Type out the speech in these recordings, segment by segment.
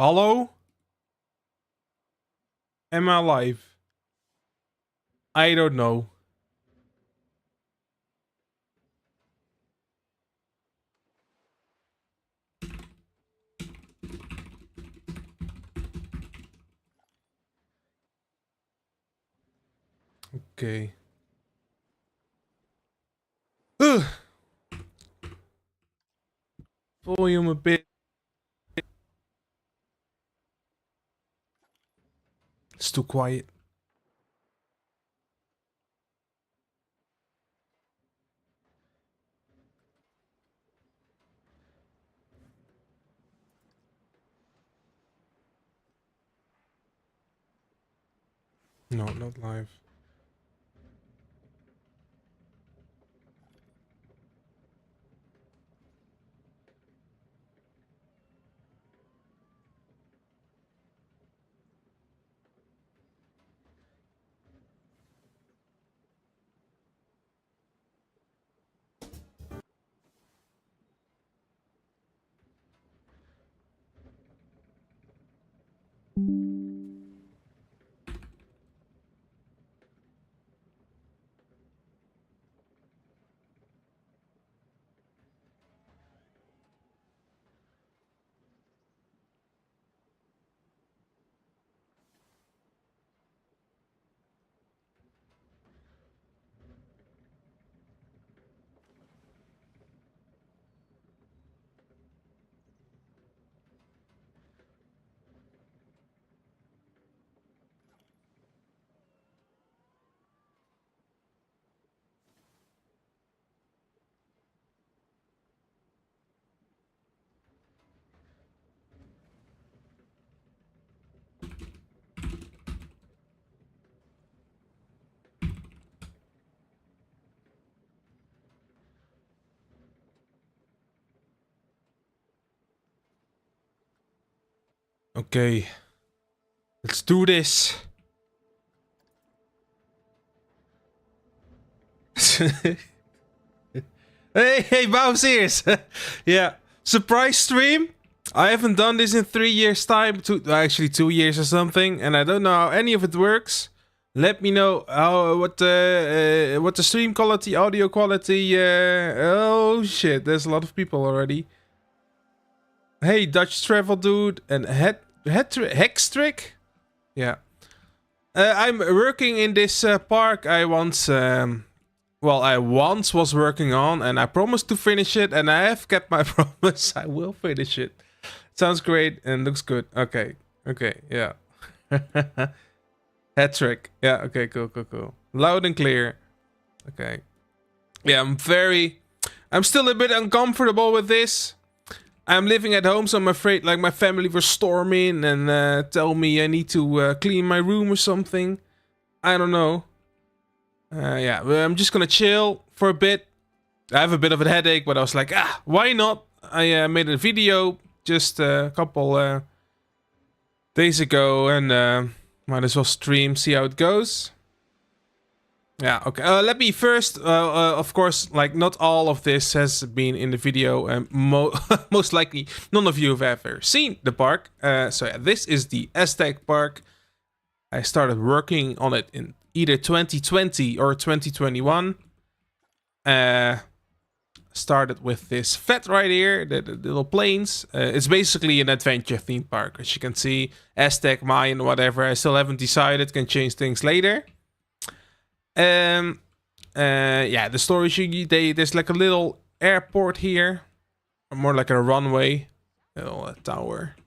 Hello? Am I alive? I don't know. Okay. Ugh. Volume a bit. It's too quiet. No, not live. Okay. Let's do this. Hey, Bowser's! Yeah. Surprise stream? I haven't done this in 3 years time. Actually 2 years or something. And I don't know how any of it works. Let me know how what the stream quality, audio quality. Oh shit, there's a lot of people already. Hey, Dutch travel dude and Hextrick. Yeah, I'm working in this park. I once was working on, and I promised to finish it, and I have kept my promise. I will finish it. Sounds great and looks good. Okay, yeah. Hat trick. Yeah, okay, cool. Loud and clear. Okay. Yeah, I'm still a bit uncomfortable with this. I'm living at home, so I'm afraid like my family will storm in and tell me I need to clean my room or something. I don't know. Yeah, I'm just gonna chill for a bit. I have a bit of a headache, but I was like, why not? I made a video just a couple days ago and might as well stream, see how it goes. Yeah, okay. Let me first, of course, like not all of this has been in the video, and most likely none of you have ever seen the park. So yeah, this is the Aztec park. I started working on it in either 2020 or 2021. Started with this flat right here, the little planes. It's basically an adventure theme park, as you can see. Aztec, Mayan, whatever. I still haven't decided. Can change things later. Yeah, the story there's like a little airport here, or more like a runway, a little tower.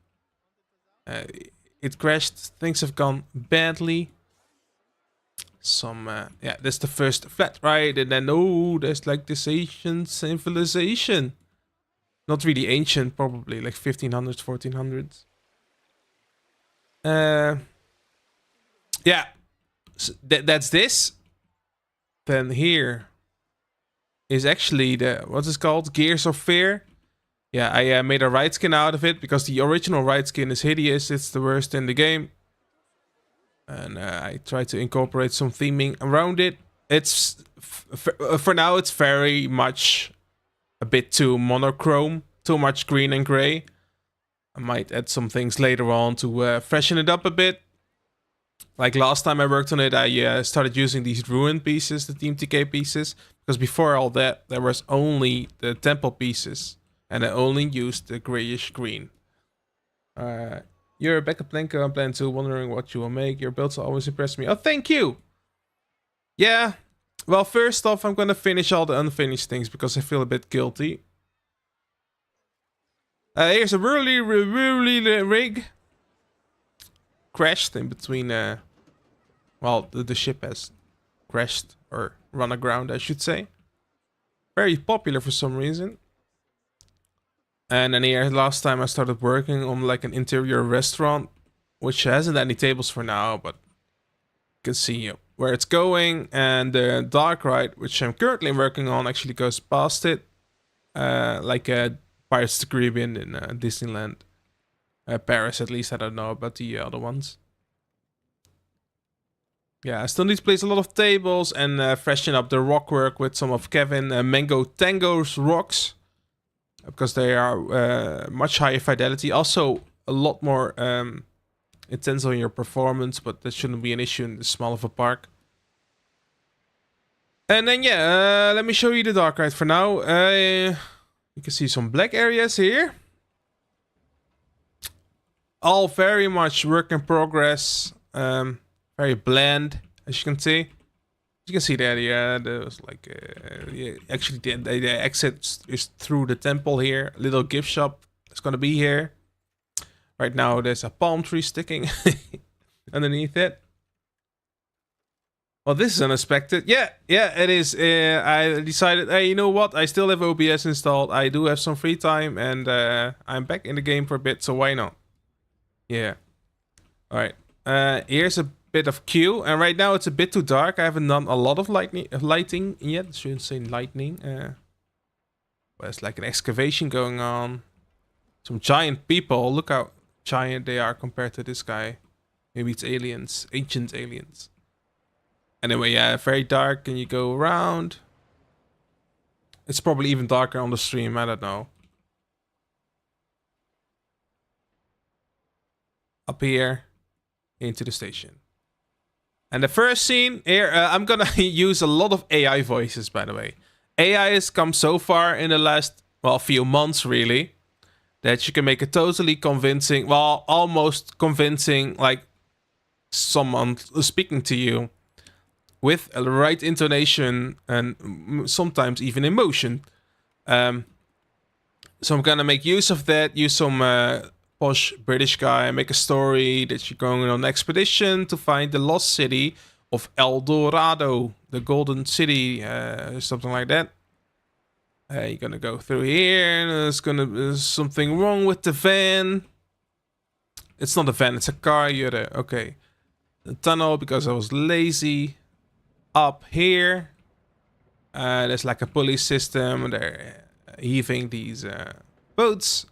It crashed. Things have gone badly. Yeah, that's the first flat ride, and then there's like this ancient civilization. Not really ancient, probably like 1500s, 1400s. Yeah, so that's this. Then here is actually what's it called? Gears of Fear. Yeah, I made a ride skin out of it because the original ride skin is hideous. It's the worst in the game. And I tried to incorporate some theming around it. It's for now it's very much a bit too monochrome, too much green and gray. I might add some things later on to freshen it up a bit. Like last time I worked on it, I started using these ruined pieces, the Team TK pieces. Because before all that, there was only the temple pieces. And I only used the grayish green. You're a backup Blanco on plan 2, wondering what you will make. Your builds always impress me. Oh, thank you! Yeah. Well, first off, I'm gonna finish all the unfinished things because I feel a bit guilty. Here's a whirly rig. Crashed in between, well, the ship has crashed or run aground, I should say. Very popular for some reason. And then here, last time I started working on like an interior restaurant, which hasn't any tables for now, but you can see where it's going. And the dark ride, which I'm currently working on, actually goes past it. Like Pirates of the Caribbean in Disneyland. Paris, at least. I don't know about the other ones. Yeah, I still need to place a lot of tables and freshen up the rock work with some of Kevin Mango Tango's rocks. Because they are much higher fidelity. Also, a lot more intense on your performance, but that shouldn't be an issue in this small of a park. And then, yeah, let me show you the dark ride for now. You can see some black areas here. All very much work in progress. Very bland, as you can see. You can see that, yeah, there's like, actually the exit is through the temple here. A little gift shop is gonna be here. Right now there's a palm tree sticking underneath it. Well, this is unexpected. Yeah, it is. I decided, hey, you know what? I still have OBS installed. I do have some free time and I'm back in the game for a bit, so why not? Yeah. Alright. Here's a bit of queue, and right now it's a bit too dark. I haven't done a lot of lighting yet. I shouldn't say lightning. There's like an excavation going on. Some giant people. Look how giant they are compared to this guy. Maybe it's aliens, ancient aliens. Anyway, yeah, very dark. And you go around. It's probably even darker on the stream. I don't know. Up here into the station. And the first scene here, I'm gonna use a lot of AI voices, by the way. AI has come so far in the last, well, few months, really, that you can make a totally convincing, well, almost convincing, like, someone speaking to you with a right intonation and sometimes even emotion. So I'm gonna make use of that, use some posh British guy, make a story that you're going on an expedition to find the lost city of El Dorado, the golden city, something like that. You're gonna go through here, and there's something wrong with the van. It's not a van, it's a car. Okay. The tunnel, because I was lazy. Up here, there's like a pulley system. They're heaving these boats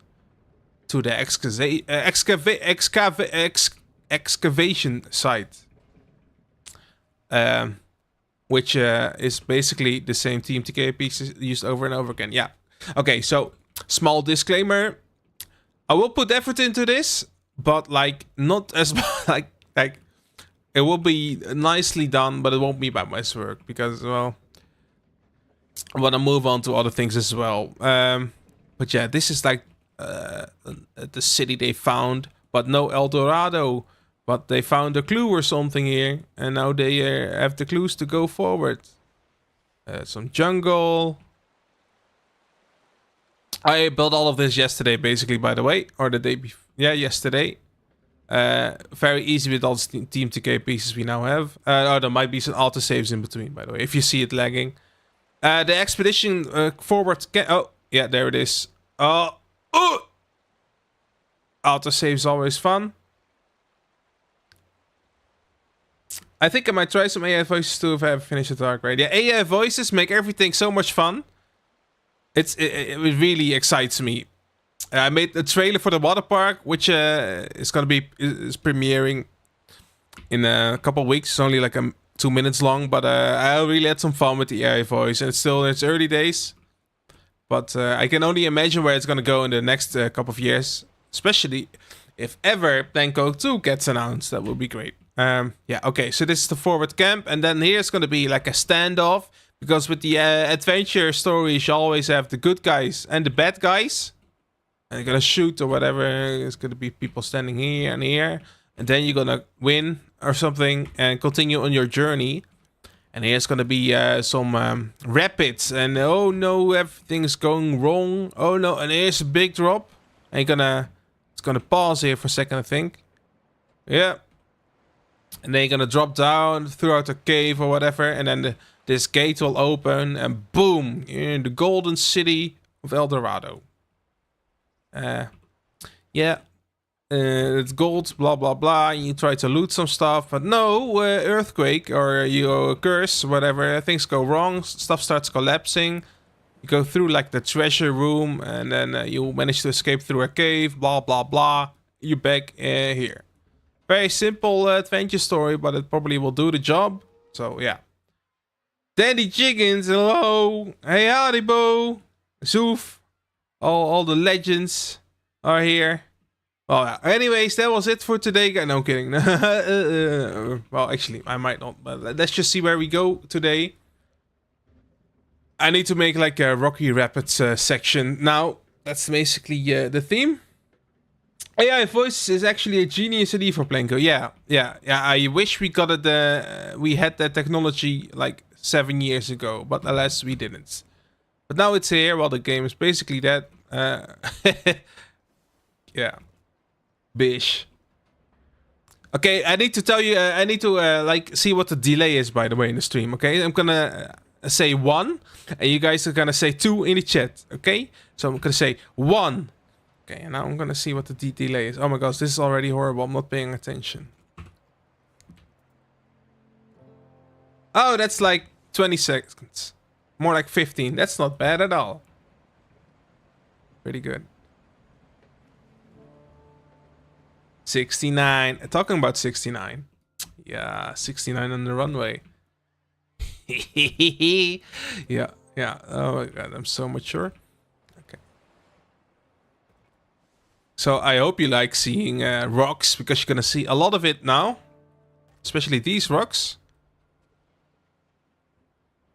to the excavation site, which is basically the same Team TK pieces used over and over again. Yeah. Okay, so small disclaimer: I will put effort into this, but like not as like it will be nicely done, but it won't be by my work because, well, I want to move on to other things as well. But yeah, this is like the city they found, but no El Dorado. But they found a clue or something here, and now they have the clues to go forward. Some jungle. I built all of this yesterday, basically, by the way, or the day before. Yeah, yesterday. Very easy with all the Team TK pieces we now have. There might be some auto saves in between, by the way, if you see it lagging. The expedition forward. Oh, yeah, there it is. Oh, auto saves always fun. I think I might try some AI voices too if I ever finish the dark raid. Yeah, AI voices make everything so much fun. It really excites me. I made a trailer for the water park, which is premiering in a couple of weeks. It's only like 2 minutes long, but I really had some fun with the AI voice, and it's still in its early days. But I can only imagine where it's gonna go in the next couple of years. Especially if ever Planko 2 gets announced, that would be great. Yeah, okay, so this is the forward camp, and then here's gonna be like a standoff, because with the adventure stories, you always have the good guys and the bad guys. And you're gonna shoot or whatever. It's gonna be people standing here and here, and then you're gonna win or something and continue on your journey. And here's gonna be some rapids, and oh no, everything's going wrong. Oh no, and here's a big drop. And it's gonna pause here for a second, I think. Yeah. And then you're gonna drop down throughout a cave or whatever, and then this gate will open, and boom, you're in the golden city of El Dorado. Yeah. It's gold, blah blah blah. You try to loot some stuff, but no, earthquake or you curse, whatever. Things go wrong. Stuff starts collapsing. You go through like the treasure room, and then you manage to escape through a cave. Blah blah blah. You're back here. Very simple adventure story, but it probably will do the job. So yeah. Dandy Chickens, hello. Hey, howdy, Bo. Zoof. All the legends are here. Well, yeah. Anyways, that was it for today. No, I'm kidding. Well, actually, I might not. But let's just see where we go today. I need to make like a Rocky Rapids section. Now, that's basically the theme. AI voice is actually a genius idea for Planko. Yeah. I wish we got it. We had that technology like 7 years ago, but alas, we didn't. But now it's here. Well, the game is basically that. Yeah. Bish. Okay, I need to tell you. I need to like see what the delay is, by the way, in the stream. Okay, I'm gonna say 1, and you guys are gonna say 2 in the chat. Okay, so I'm gonna say 1. Okay, and now I'm gonna see what the delay is. Oh my gosh, this is already horrible. I'm not paying attention. Oh, that's like 20 seconds. More like 15. That's not bad at all. Pretty good. 69. Talking about 69. Yeah, 69 on the runway. Yeah. Oh my god, I'm so mature. Okay. So I hope you like seeing rocks, because you're gonna see a lot of it now. Especially these rocks.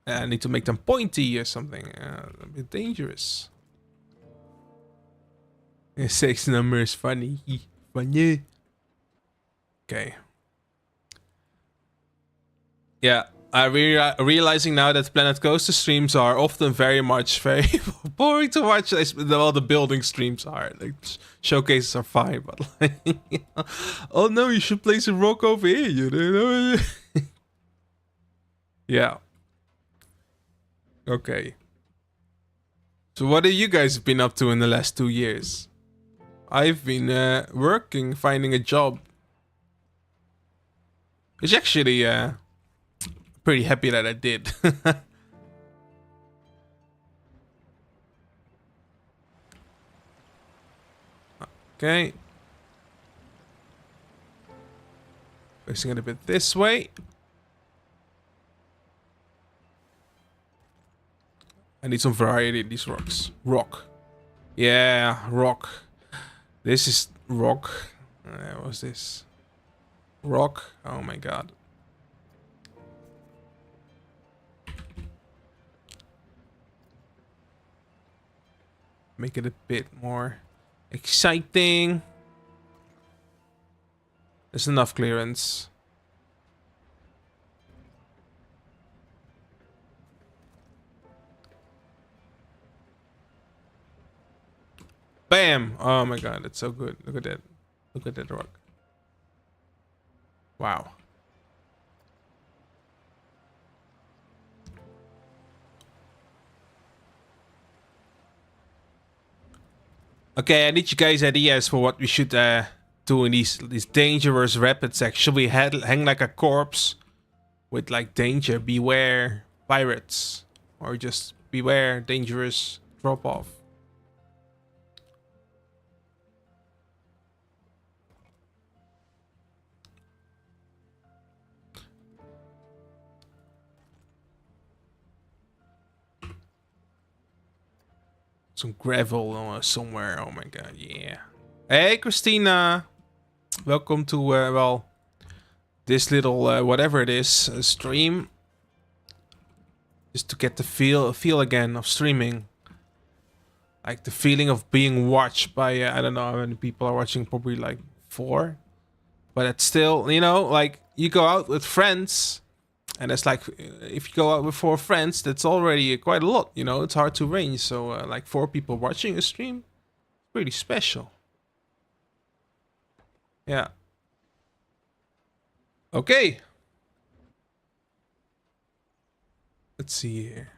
I need to make them pointy or something. A bit dangerous. 6 number is funny. Funny. Okay. Yeah, I'm realizing now that Planet Coaster streams are often very boring to watch. All the building streams are. Like, showcases are fine, but like, oh no, you should place a rock over here. You know? Yeah. Okay. So what have you guys been up to in the last 2 years? I've been working, finding a job. Which actually, pretty happy that I did. Okay. Placing it a bit this way. I need some variety in these rocks. Rock. Yeah, rock. This is rock. What's this? Rock. Oh my god. Make it a bit more exciting. There's enough clearance. Bam! Oh my god, it's so good. Look at that. Look at that rock. Wow. Okay, I need you guys ideas for what we should do in these dangerous rapid sections. Should we hang like a corpse with like danger, beware pirates, or just beware dangerous drop off? Some gravel somewhere. Oh my god, yeah. Hey, Christina. Welcome to, well, this little, whatever it is, stream. Just to get the feel again of streaming. Like the feeling of being watched by, I don't know how many people are watching, probably like 4. But it's still, you know, like you go out with friends. And it's like, if you go out with 4 friends, that's already quite a lot, you know. It's hard to range. So, like 4 people watching a stream, pretty special. Yeah. Okay. Let's see here.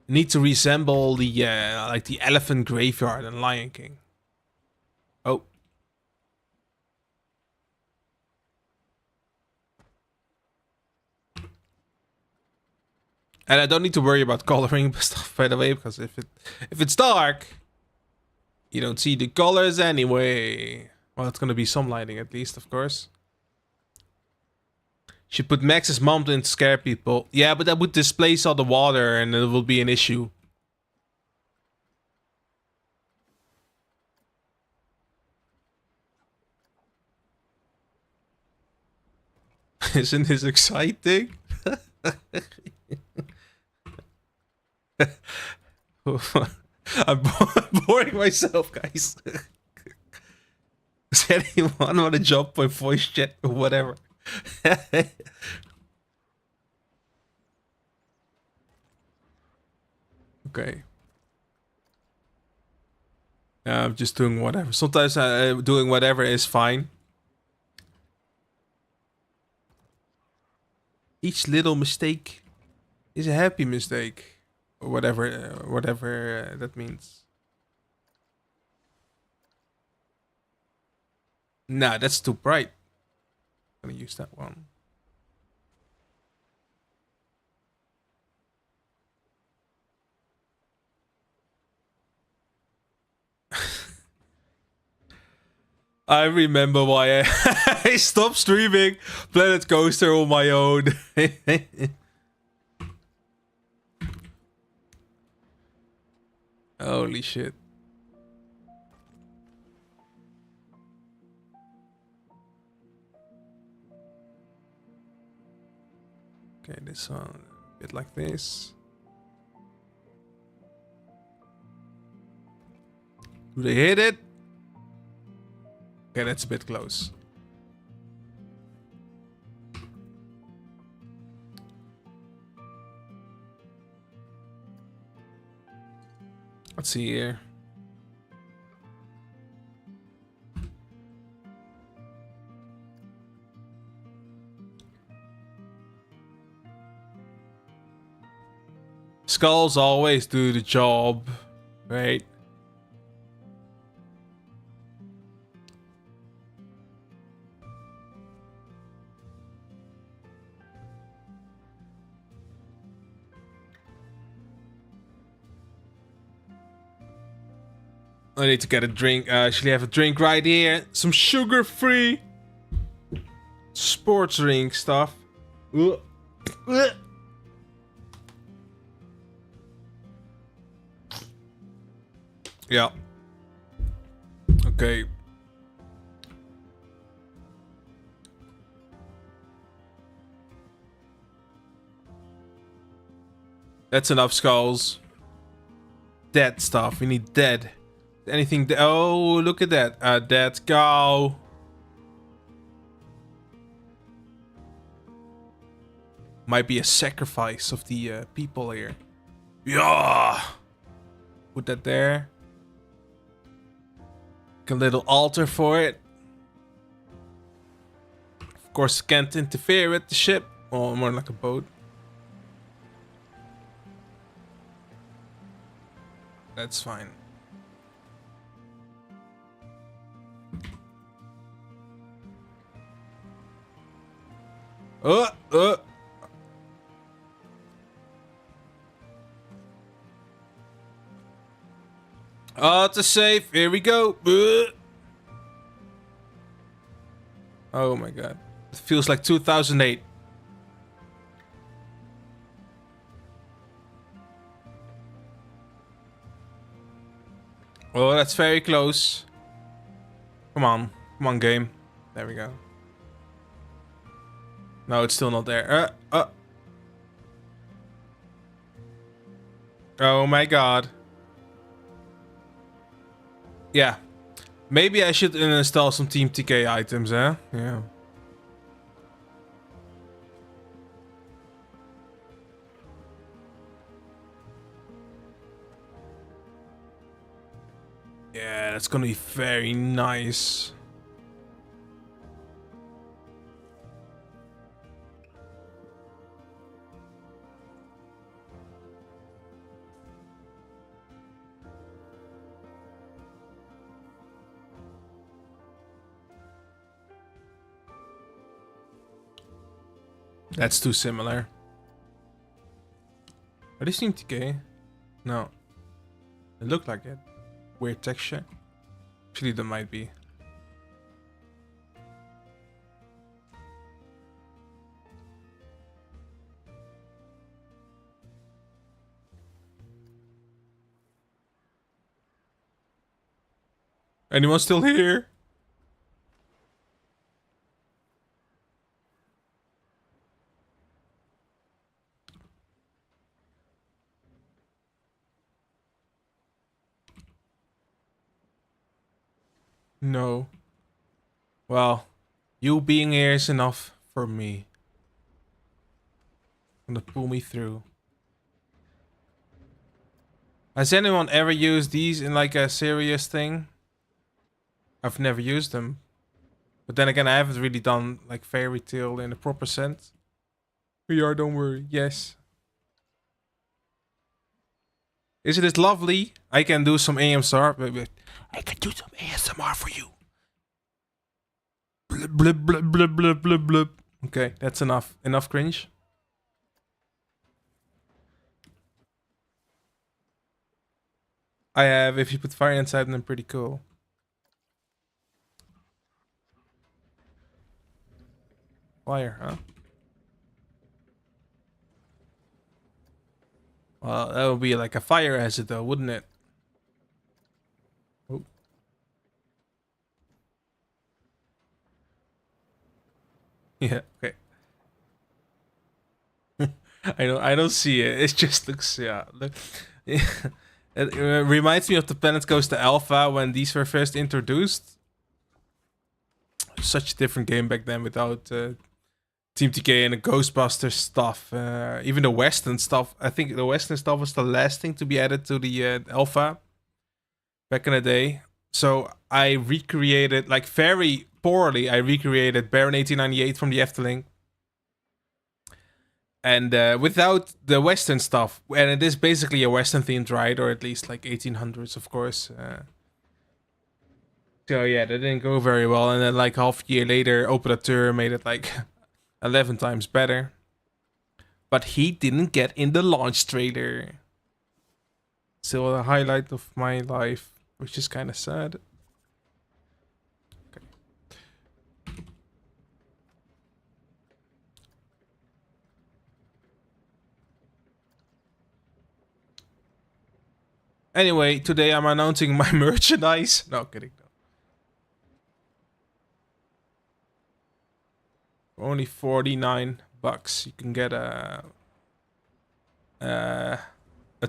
Need to resemble the like the elephant graveyard in Lion King. Oh. And I don't need to worry about coloring stuff, by the way, because if it's dark, you don't see the colors anyway. Well, it's gonna be some lighting at least, of course. Should put Max's mom in to scare people. Yeah, but that would displace all the water and it will be an issue. Isn't this exciting? I'm boring myself, guys. Does anyone want to jump my voice chat or whatever? Okay. I'm just doing whatever. Sometimes doing whatever is fine. Each little mistake is a happy mistake. Or whatever that means. Nah, that's too bright. I'm gonna use that one. I remember why I stopped streaming Planet Coaster on my own. Holy shit. Okay, this one, a bit like this. Do they hit it? Okay, that's a bit close. Let's see here. Skulls always do the job, right? I need to get a drink. Actually, have a drink right here. Some sugar-free sports drink stuff. Yeah. Okay. That's enough skulls. Dead stuff. We need dead. Anything? Oh, look at that. Dead cow. Might be a sacrifice of the people here. Yeah. Put that there. A little altar for it. Of course, can't interfere with the ship. Or more like a boat. That's fine. To save. Here we go. Oh my god. It feels like 2008. Oh, that's very close. Come on. Come on, game. There we go. No, it's still not there. Oh my god. Yeah. Maybe I should install some Team TK items, huh? Yeah. Yeah, that's gonna be very nice. That's too similar. Are they Team TK? No. It looked like it. Weird texture. Actually, there might be. Anyone still here? No. Well, you being here is enough for me. Gonna pull me through. Has anyone ever used these in like a serious thing? I've never used them. But then again, I haven't really done like fairy tale in a proper sense. We are, don't worry. Yes. Isn't it lovely? I can do some ASMR. I can do some ASMR for you. Blub, blub, blub, blub, blub, blub, blub. Okay, that's enough. Enough cringe. I have, if you put fire inside them, pretty cool. Fire, huh? Well, that would be like a fire hazard though, wouldn't it? Oh. Yeah, okay. I don't see it. It just looks, yeah. Look, it reminds me of the Planet Coaster Alpha when these were first introduced. Such a different game back then without Team TK and the Ghostbusters stuff. Even the Western stuff. I think the Western stuff was the last thing to be added to the Alpha back in the day. So I recreated, like very poorly, I recreated Baron 1898 from the Efteling. And without the Western stuff, and it is basically a Western themed ride, or at least like 1800s, of course. So yeah, that didn't go very well. And then like half a year later, Operateur made it like 11 times better. But he didn't get in the launch trailer. Still a highlight of my life, which is kind of sad. Anyway, today I'm announcing my merchandise. No, kidding. No. For only 49 bucks, you can get a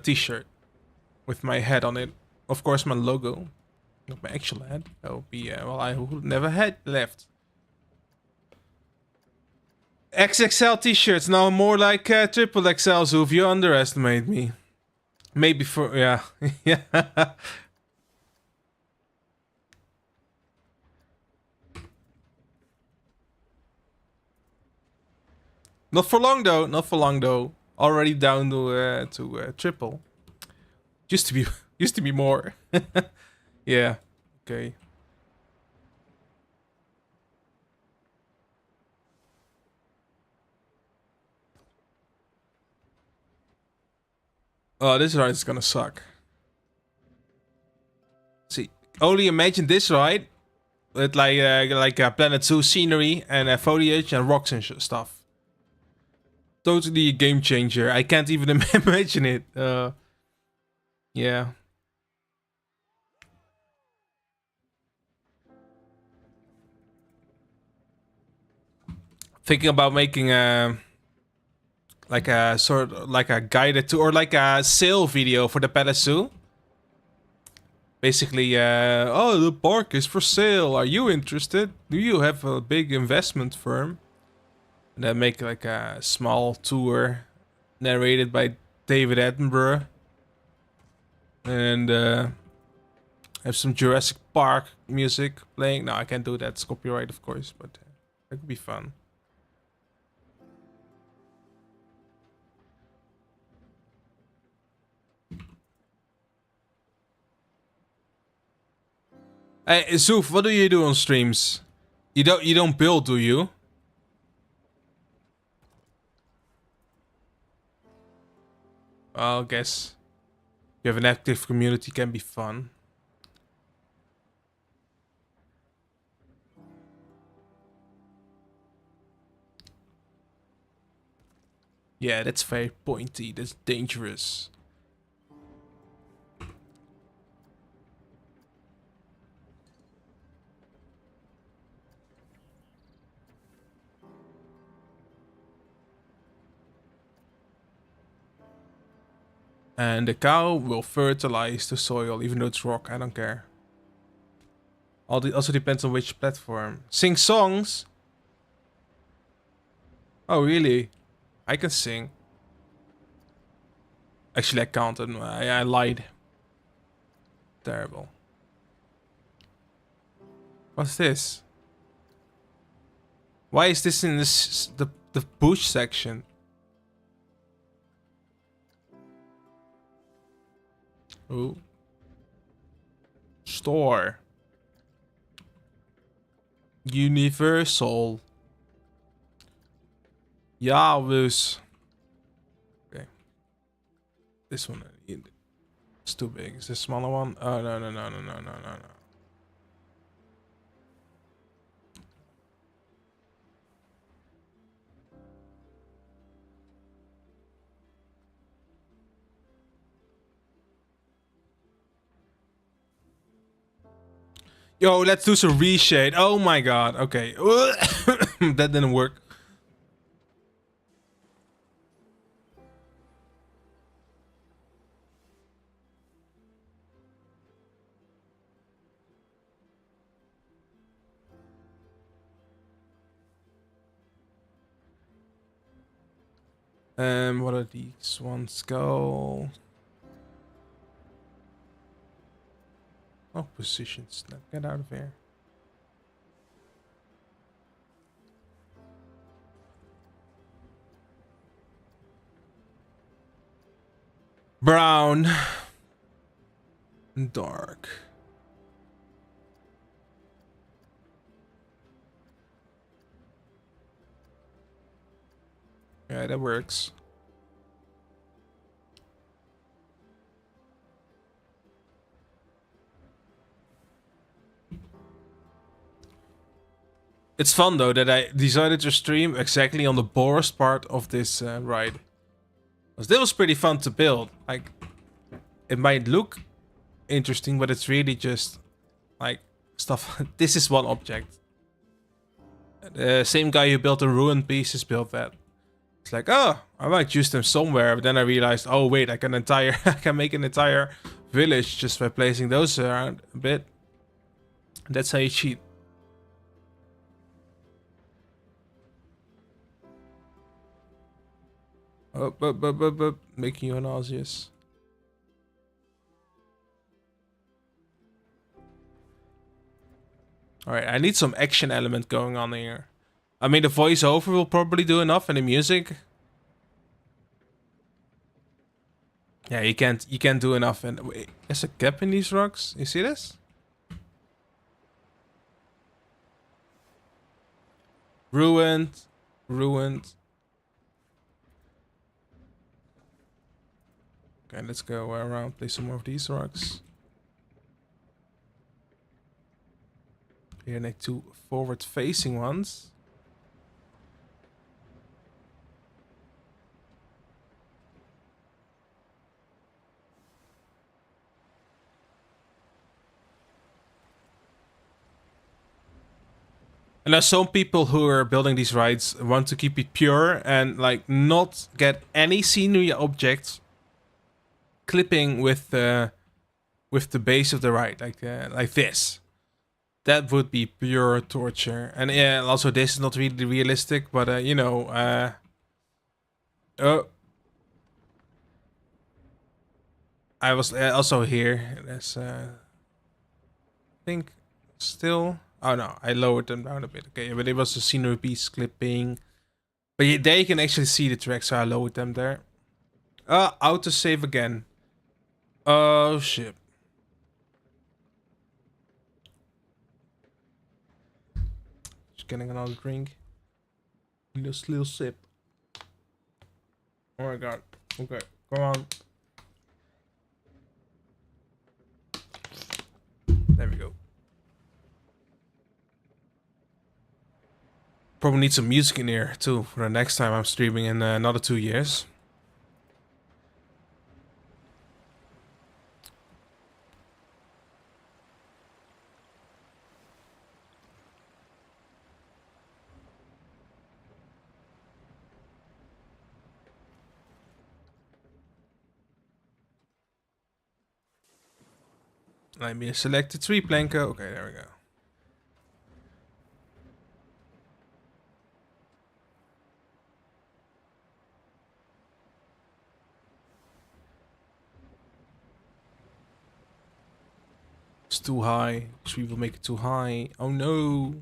t-shirt with my head on it. Of course, my logo, not my actual head. That would be well, I would never had left. XXL t-shirts now more like triple XL. So if you underestimate me. Maybe for, yeah. Yeah. Not for long though. Not for long though. Already down to triple. Used to be more. Yeah. Okay. Oh, this ride is gonna suck. See, only imagine this ride with like Planet Zoo scenery and foliage and rocks and stuff. Totally a game changer. I can't even imagine it. Yeah. Thinking about making a like a sort of like a guided tour or like a sale video for the Palace Zoo. Basically, oh, the park is for sale. Are you interested? Do you have a big investment firm? And then make like a small tour narrated by David Attenborough. And have some Jurassic Park music playing. No, I can't do that. It's copyright, of course, but that could be fun. Hey, Zoof, what do you do on streams? You don't build, do you? Well, I guess you have an active community can be fun. Yeah, that's very pointy. That's dangerous. And the cow will fertilize the soil, even though it's rock. I don't care. Also depends on which platform. Sing songs? Oh, really? I can sing. Actually, I can't. I lied. Terrible. What's this? Why is this in the bush section? Oh. Store. Universal. Yavus. Okay. This one. It's too big. Is this smaller one? Oh, no. Yo, let's do some reshade. Oh my god. Okay. That didn't work. What are these ones go? Oh, positions. Now get out of here. Brown. Dark. Yeah, that works. It's fun though that I decided to stream exactly on the boringest part of this ride. Because that was pretty fun to build. Like, it might look interesting, but it's really just like stuff. This is one object. The same guy who built the ruined pieces built that. It's like, oh, I might use them somewhere, but then I realized, oh wait, I can make an entire village just by placing those around a bit. That's how you cheat. Oh, making you nauseous. Alright, I need some action element going on here. I mean, the voiceover will probably do enough, and the music. Yeah, you can't do enough. And wait, there's a gap in these rocks. You see this? Ruined. Okay, let's go around, play some more of these rocks. Here, need two forward-facing ones. And there's some people who are building these rides want to keep it pure and like not get any scenery objects clipping with the base of the ride, like this. That would be pure torture. And yeah, also this is not really realistic, but you know, oh, I was also here. There's I think still. Oh no, I lowered them down a bit. Okay, but it was a scenery piece clipping. But there you can actually see the tracks, so I lowered them there. Autosave again. Oh shit. Just getting another drink. Little sip. Oh my god. Okay, come on. There we go. Probably need some music in here too for the next time I'm streaming in another 2 years. Let me select the tree planker. Okay, there we go. It's too high. Tree will make it too high. Oh no.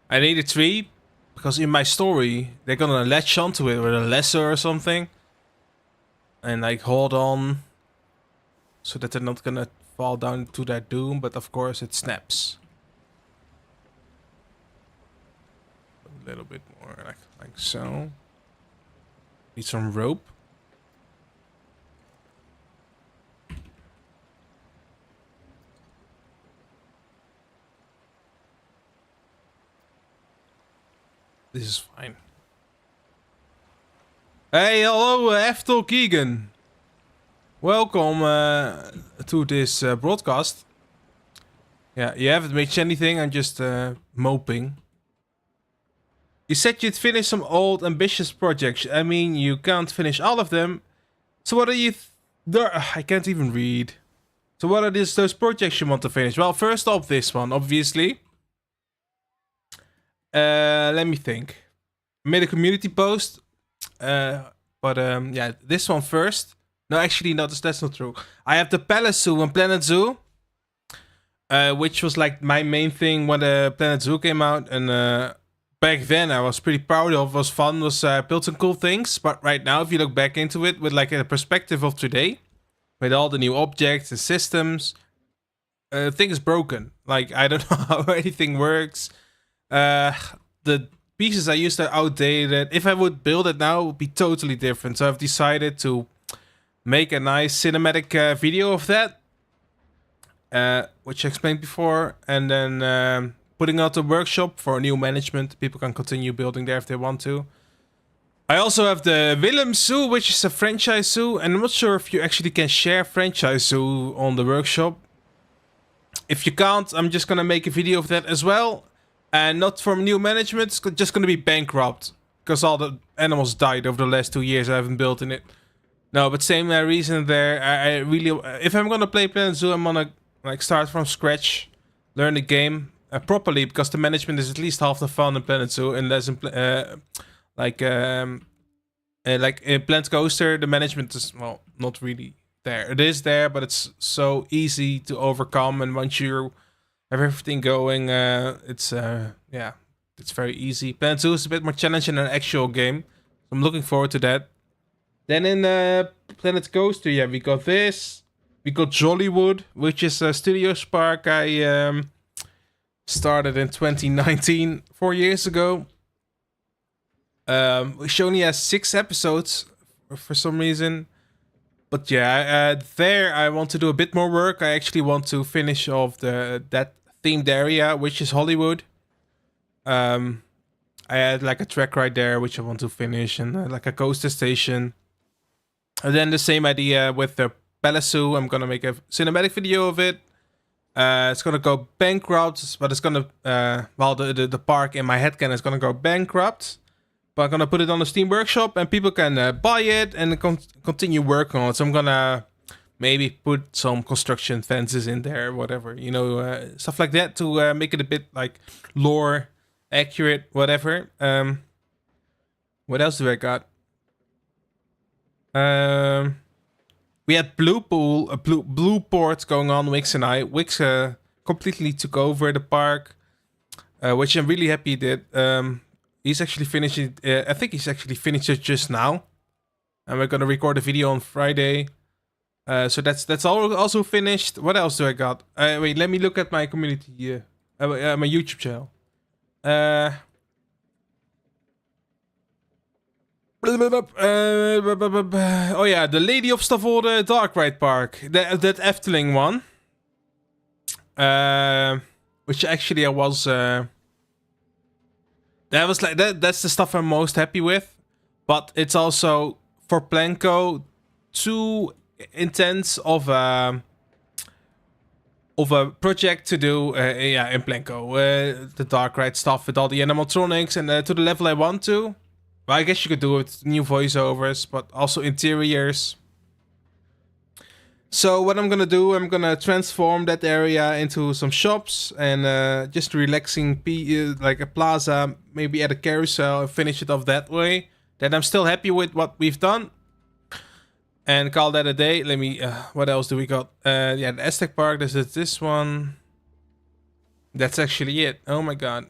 I need a tree because in my story they're gonna latch onto it with a lasso or something. And like hold on so that they're not gonna fall down to their doom, but of course it snaps. A little bit more like so. Need some rope. This is fine. Hey, hello, Eftel Keegan. Welcome to this broadcast. Yeah, you haven't made anything. I'm just moping. You said you'd finish some old ambitious projects. I mean, you can't finish all of them. So what are you... I can't even read. So what are those projects you want to finish? Well, first off, this one, obviously. Let me think. I made a community post. Yeah, this one first. No, actually, no, that's not true. I have the Palace Zoo and Planet Zoo. Which was like my main thing when the Planet Zoo came out. And back then I was pretty proud of. Was fun, built some cool things. But right now, if you look back into it with like a perspective of today, with all the new objects and systems, thing is broken. Like, I don't know how anything works. The pieces I used are outdated. If I would build it now, it would be totally different. So I've decided to make a nice cinematic video of that, which I explained before, and then putting out a workshop for new management. People can continue building there if they want to. I also have the Willem Zoo, which is a franchise zoo, and I'm not sure if you actually can share franchise zoo on the workshop. If you can't, I'm just gonna make a video of that as well. And not from new management, it's just gonna be bankrupt. Because all the animals died over the last 2 years I haven't built in it. No, but same reason there. I really... If I'm gonna play Planet Zoo, I'm gonna like start from scratch. Learn the game properly, because the management is at least half the fun in Planet Zoo. Unless in like in Planet Coaster, the management is, well, not really there. It is there, but it's so easy to overcome. And once you have everything going, it's yeah, it's very easy. Planet Zoo is a bit more challenging than an actual game. So I'm looking forward to that. Then in Planet Coaster, yeah, we got this. We got Jollywood, which is a studio park I started in 2019, 4 years ago. Which only has 6 episodes for some reason. But yeah, there I want to do a bit more work. I actually want to finish off that themed area, which is Hollywood. I had like a track right there, which I want to finish, and like a coaster station. And then the same idea with the Palace Zoo. I'm gonna make a cinematic video of it. It's gonna go bankrupt, but it's gonna well, the park in my headcanon is gonna go bankrupt. But I'm gonna put it on the Steam Workshop, and people can buy it and continue working on it. So I'm gonna maybe put some construction fences in there, whatever, you know, stuff like that to make it a bit like lore accurate, whatever. What else do I got? We had Blue Port going on, Wix and I. Wix completely took over the park, which I'm really happy he did. He's actually finishing. I think he's actually finished it just now, and we're gonna record a video on Friday. So that's all also finished. What else do I got? Wait, let me look at my community. My YouTube channel. Oh yeah, the Lady of Stavoorde Dark Ride Park, that Efteling one. Which actually I was. That was like that's the stuff I'm most happy with, but it's also for Planko too intense of a project to do. Yeah, in Planko, the Dark Ride stuff with all the animatronics and to the level I want to. Well, I guess you could do it with new voiceovers, but also interiors. So what I'm gonna do, I'm gonna transform that area into some shops and just a relaxing like a plaza, maybe at a carousel, and finish it off that way. Then I'm still happy with what we've done, and call that a day. Let me. What else do we got? Yeah, the Aztec Park. This is this one. That's actually it. Oh my god.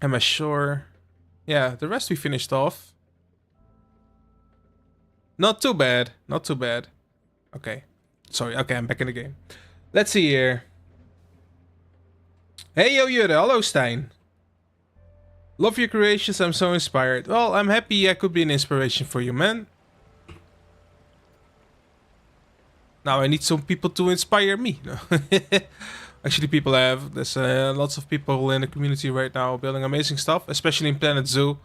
Am I sure? Yeah, the rest we finished off. Not too bad. Not too bad. Okay. Sorry. Okay, I'm back in the game. Let's see here. Hey, yo, Jure. Hello, Stijn. Love your creations. I'm so inspired. Well, I'm happy I could be an inspiration for you, man. Now I need some people to inspire me. Actually, people have. There's lots of people in the community right now building amazing stuff, especially in Planet Zoo.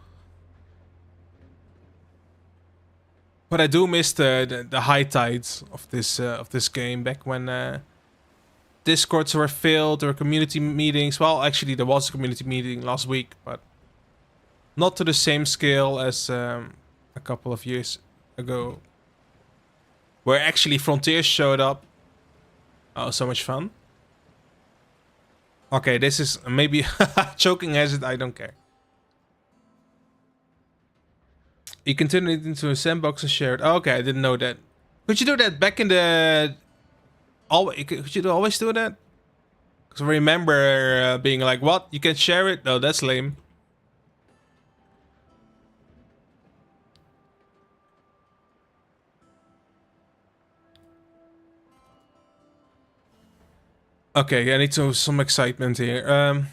But I do miss the high tides of this game back when Discords were filled or community meetings. Well, actually there was a community meeting last week, but not to the same scale as a couple of years ago, where actually Frontiers showed up. Oh, so much fun. Okay, this is maybe choking hazard. I don't care. You can turn it into a sandbox and share it. Oh, okay, I didn't know that. Could you do that back in the... Could you always do that? Because I remember being like, what? You can share it? No, that's lame. Okay, I need some excitement here.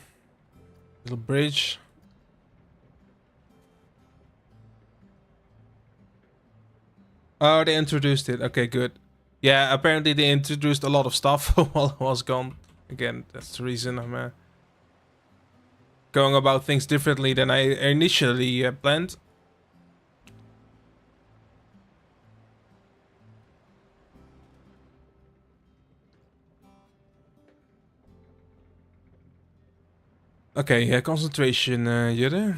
Little bridge. Oh, they introduced it. Okay, good. Yeah, apparently they introduced a lot of stuff while I was gone. Again, that's the reason I'm going about things differently than I initially planned. Okay, yeah, concentration, Jure.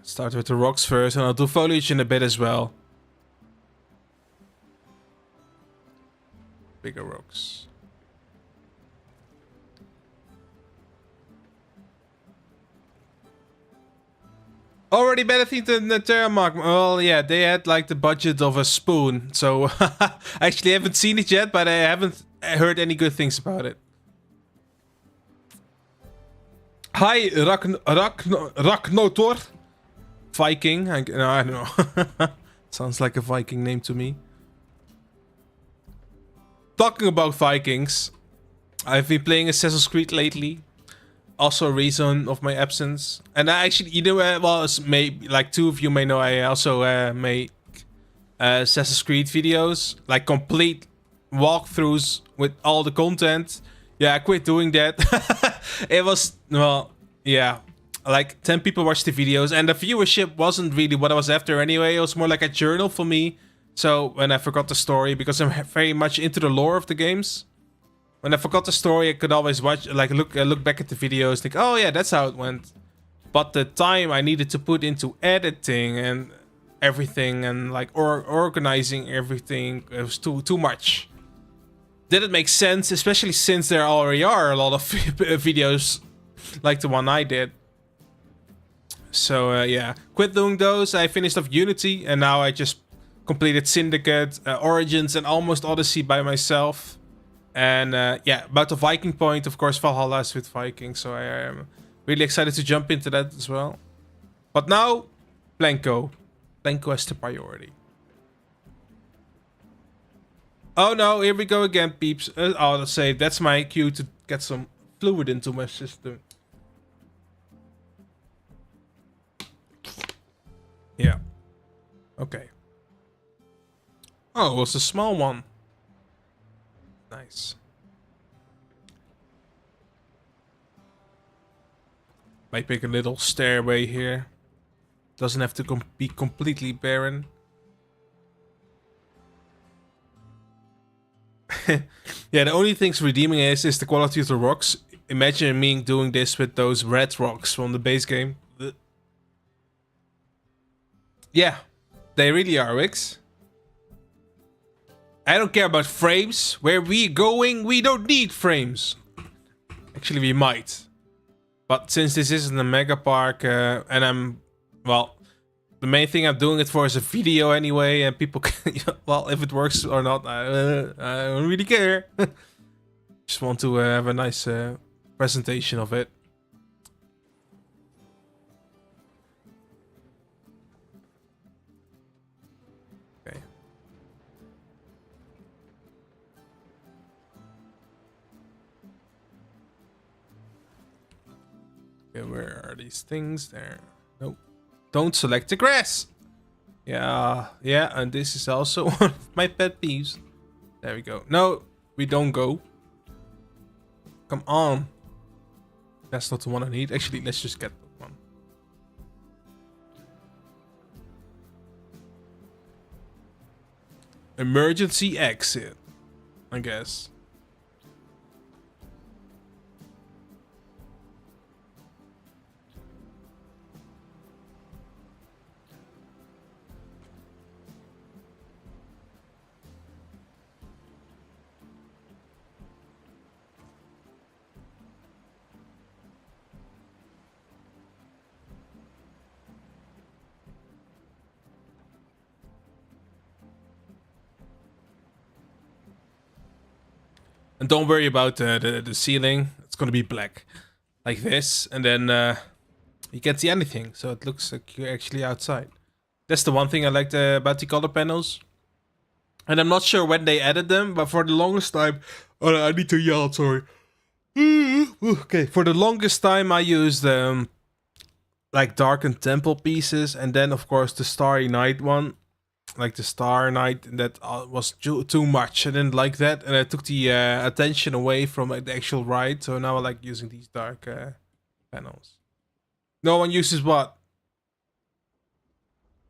Start with the rocks first, and I'll do foliage in a bit as well. Bigger rocks. Already better thing than the Terramark. Well, yeah, they had like the budget of a spoon. So I actually haven't seen it yet, but I haven't heard any good things about it. Hi, Raknotor. Viking. I don't know. Sounds like a Viking name to me. Talking about Vikings, I've been playing Assassin's Creed lately. Also a reason of my absence. And I actually, you know, well, maybe like two of you may know, I also make Assassin's Creed videos, like complete walkthroughs with all the content. Yeah, I quit doing that. It was, well, yeah. like 10 people watched the videos, and the viewership wasn't really what I was after anyway. It was more like a journal for me. So when I forgot the story, because I'm very much into the lore of the games, when I forgot the story, I could always watch, like look back at the videos, think, oh yeah, that's how it went. But the time I needed to put into editing and everything, and like organizing everything, it was too much. Didn't make sense, especially since there already are a lot of videos like the one I did. So yeah, quit doing those. I finished off Unity, and now I just completed Syndicate, Origins, and almost Odyssey by myself. And yeah, about the Viking point, of course, Valhalla is with Vikings, so I am really excited to jump into that as well. But now, Planko. Planko is the priority. Oh no, here we go again, peeps. Oh, let's say that's my cue to get some fluid into my system. Yeah. Okay. Oh, it was a small one. Nice. Might pick a little stairway here. Doesn't have to be completely barren. Yeah, the only thing's redeeming is the quality of the rocks. Imagine me doing this with those red rocks from the base game. Yeah, they really are, Wix. I don't care about frames. Where we going, we don't need frames. Actually, we might. But since this isn't a mega park, and I'm, well, the main thing I'm doing it for is a video anyway, and people can, well, if it works or not, I don't really care. Just want to have a nice presentation of it. Okay. Okay, where are these things? There. Nope. Don't select the grass. Yeah, and this is also one of my pet peeves. There we go. No, we don't go. Come on. That's not the one I need. Actually, let's just get that one. Emergency exit, I guess. And don't worry about the ceiling. It's gonna be black, like this, and then you can't see anything, so it looks like you're actually outside. That's the one thing I liked about the color panels. And I'm not sure when they added them, but for the longest time, oh, I need to yell. Sorry. Okay, for the longest time, I used like darkened temple pieces, and then of course the Starry Night one. Like the Star Knight, that was too much. I didn't like that, and I took the attention away from the actual ride. So now I like using these dark panels. No one uses what?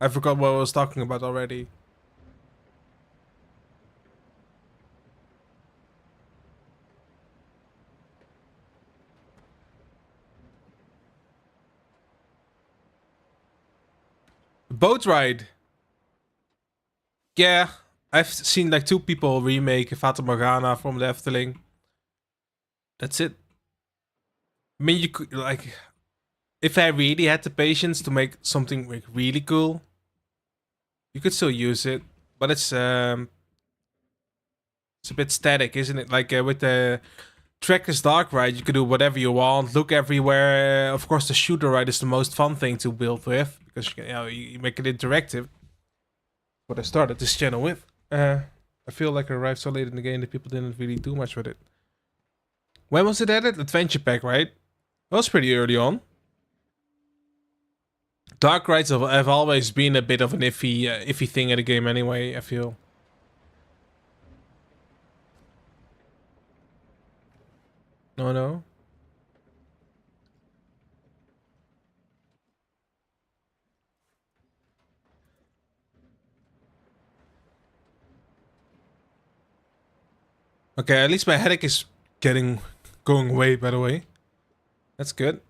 I forgot what I was talking about already. Boat ride. Yeah, I've seen like 2 people remake Fata Morgana from the Efteling. That's it. I mean, you could, like, if I really had the patience to make something like really cool, you could still use it, but it's a bit static, isn't it? Like with the Trekker's Dark Ride, you can do whatever you want, look everywhere. Of course, the shooter ride is the most fun thing to build with, because you make it interactive. What I started this channel with. I feel like I arrived so late in the game that people didn't really do much with it. When was it added? Adventure Pack, right? That was pretty early on. Dark rides have always been a bit of an iffy thing in the game anyway, I feel. No. Okay, at least my headache is going away, by the way. That's good.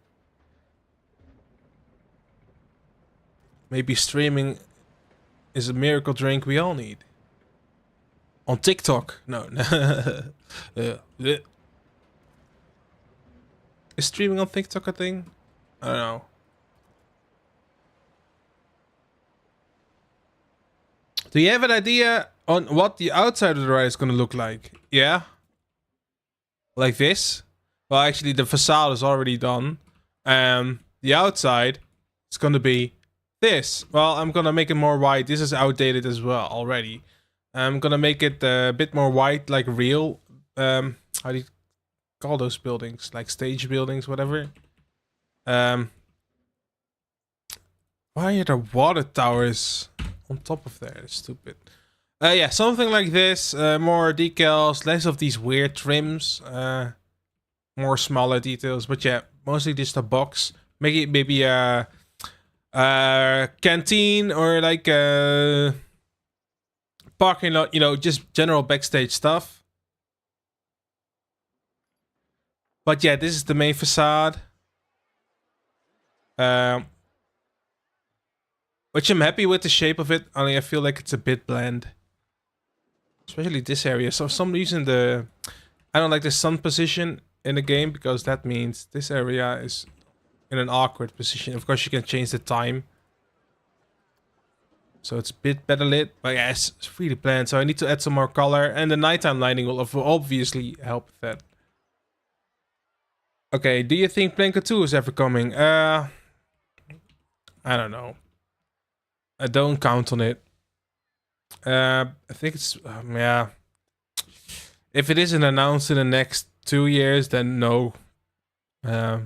Maybe streaming is a miracle drink we all need. On TikTok. No. Is streaming on TikTok a thing? I don't know. Do you have an idea on what the outside of the ride is going to look like? Yeah? Like this? Well, actually, the facade is already done. The outside is going to be this. Well, I'm going to make it more white. This is outdated as well already. I'm going to make it a bit more white, like real. How do you call those buildings? Like stage buildings, whatever. Why are there water towers on top of there? That's stupid. Yeah, something like this. More decals, less of these weird trims. More smaller details. But yeah, mostly just a box. Make it maybe a canteen or like a parking lot. You know, just general backstage stuff. But yeah, this is the main facade. Which I'm happy with the shape of it. Only I feel like it's a bit bland. Especially this area. So for some reason I don't like the sun position in the game because that means this area is in an awkward position. Of course you can change the time. So it's a bit better lit. But yeah, it's really bland. So I need to add some more color. And the nighttime lighting will obviously help with that. Okay, do you think Planka 2 is ever coming? I don't know. I don't count on it. I think it's yeah. If it isn't announced in the next 2 years, then no. I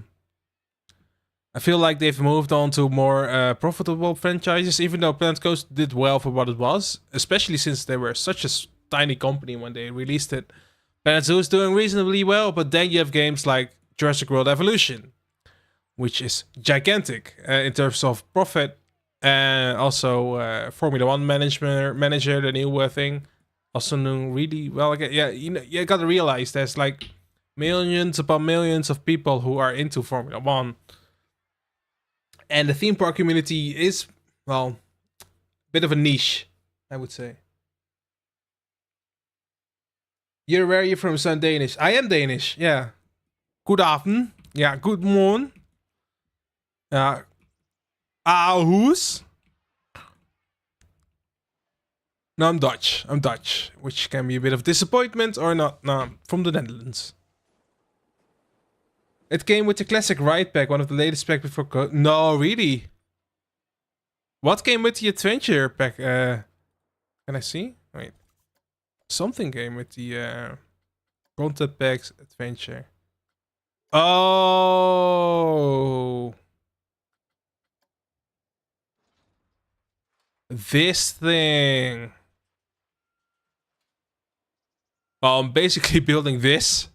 feel like they've moved on to more profitable franchises, even though Planet Coaster did well for what it was, especially since they were such a tiny company when they released it. Planet Zoo is doing reasonably well, but then you have games like Jurassic World Evolution, which is gigantic in terms of profit. And also Formula One manager, the new thing, also doing really well. Yeah, you gotta realize there's like millions upon millions of people who are into Formula One, and the theme park community is, well, a bit of a niche, I would say. Where are you from? Son Danish. I am Danish. Yeah. Good afternoon. Yeah. Good morning. Yeah. Who's? No, I'm Dutch. I'm Dutch, which can be a bit of disappointment or not. No, I'm from the Netherlands. It came with the classic ride pack, one of the latest pack before. No, really. What came with the adventure pack? Can I see? Wait. Something came with the content packs adventure. Oh. This thing. Well, I'm basically building this.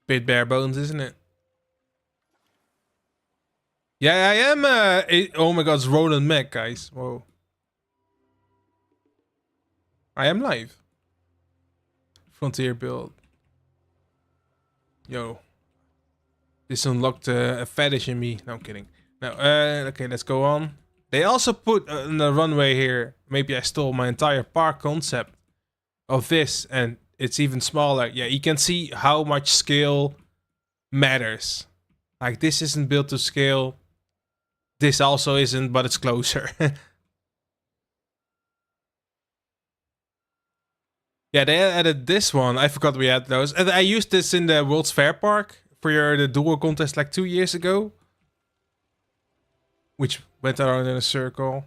Bit bare bones, isn't it? Yeah, I am. Oh my god, it's Roland Mac, guys. Whoa. I am live. Frontier build. Yo. This unlocked a fetish in me. No, I'm kidding. No, okay, let's go on. They also put on the runway here. Maybe I stole my entire park concept of this, and it's even smaller. Yeah, you can see how much scale matters. Like, this isn't built to scale. This also isn't, but it's closer. Yeah, they added this one. I forgot we had those. And I used this in the World's Fair Park for the duel contest like 2 years ago. Which went around in a circle.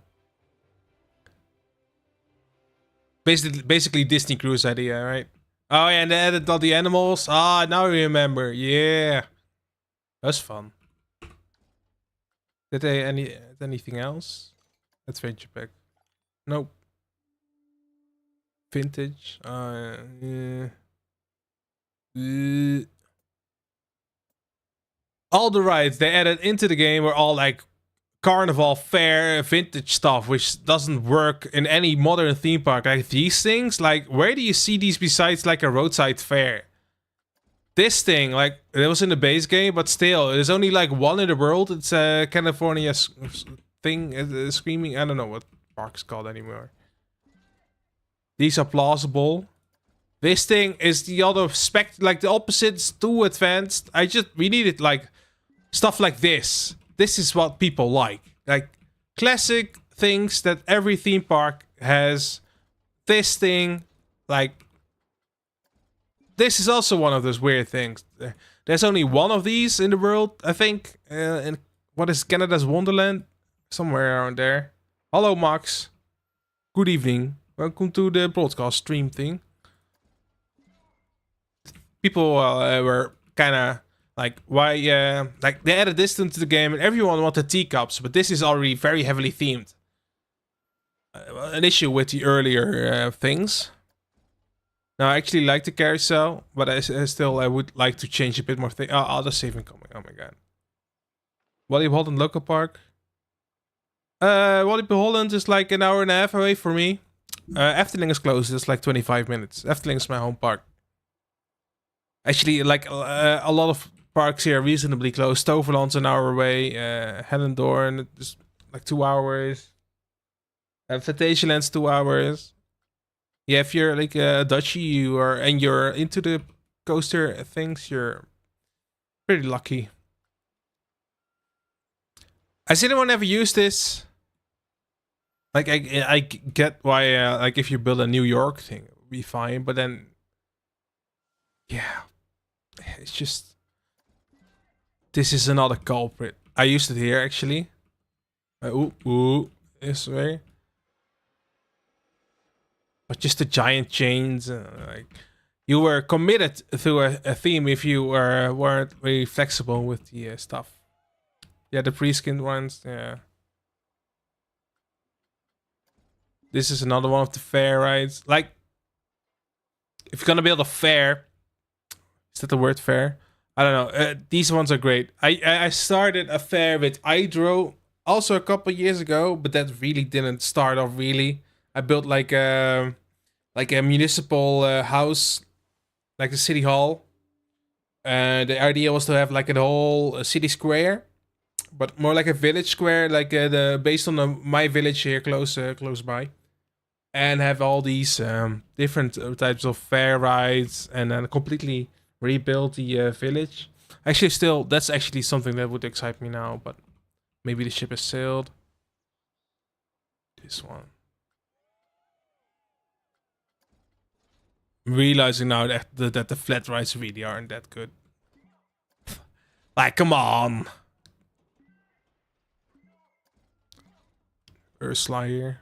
Basically Disney Cruise idea, right? Oh yeah, and they added all the animals. Ah, now I remember. Yeah. That's fun. Did they anything else? Adventure pack. Nope. Vintage. Yeah. all the rides they added into the game were all like carnival fair vintage stuff, which doesn't work in any modern theme park. Like these things, like where do you see these besides like a roadside fair? This thing, like it was in the base game, but still, there's only like one in the world. It's a California thing, screaming. I don't know what park's called anymore. These are plausible. This thing is the other like the opposite's too advanced. We needed like stuff like this. This is what people like classic things that every theme park has. This thing, like, this is also one of those weird things. There's only one of these in the world, I think. In what is Canada's Wonderland? Somewhere around there. Hello, Max. Good evening. Welcome to the broadcast stream thing. People were kind of like, why? Like they added this into the game, and everyone wanted teacups, but this is already very heavily themed. An issue with the earlier things. Now I actually like the carousel, but I would like to change a bit more thing. Oh, the saving coming. Oh my god. Walibi Holland local park. Walibi Holland is like an hour and a half away for me. Efteling is close. It's like 25 minutes. Efteling is my home park. Actually, like a lot of parks here are reasonably close. Toverland's an hour away. Hellendoorn is like 2 hours. Fantasyland's 2 hours. Yeah, if you're like a Dutchie and you're into the coaster things, you're pretty lucky. Has anyone ever used this? Like I get why like if you build a New York thing, it would be fine, but then yeah, it's just this is another culprit. I used it here actually. This way. But just the giant chains, like you were committed to a theme if you weren't very flexible with the stuff. Yeah, the pre-skinned ones. Yeah. This is another one of the fair rides. Like, if you're gonna build a fair, is that the word fair? I don't know. These ones are great. I started a fair with Hydro also a couple years ago, but that really didn't start off really. I built like a municipal house, like a city hall. The idea was to have like a whole city square, but more like a village square, like based on my village here close by, and have all these different types of fair rides, and then completely rebuild the village. Actually, still, that's actually something that would excite me now, but maybe the ship has sailed. This one. Realizing now that the flat rides really aren't that good. Like, come on. Ursula here.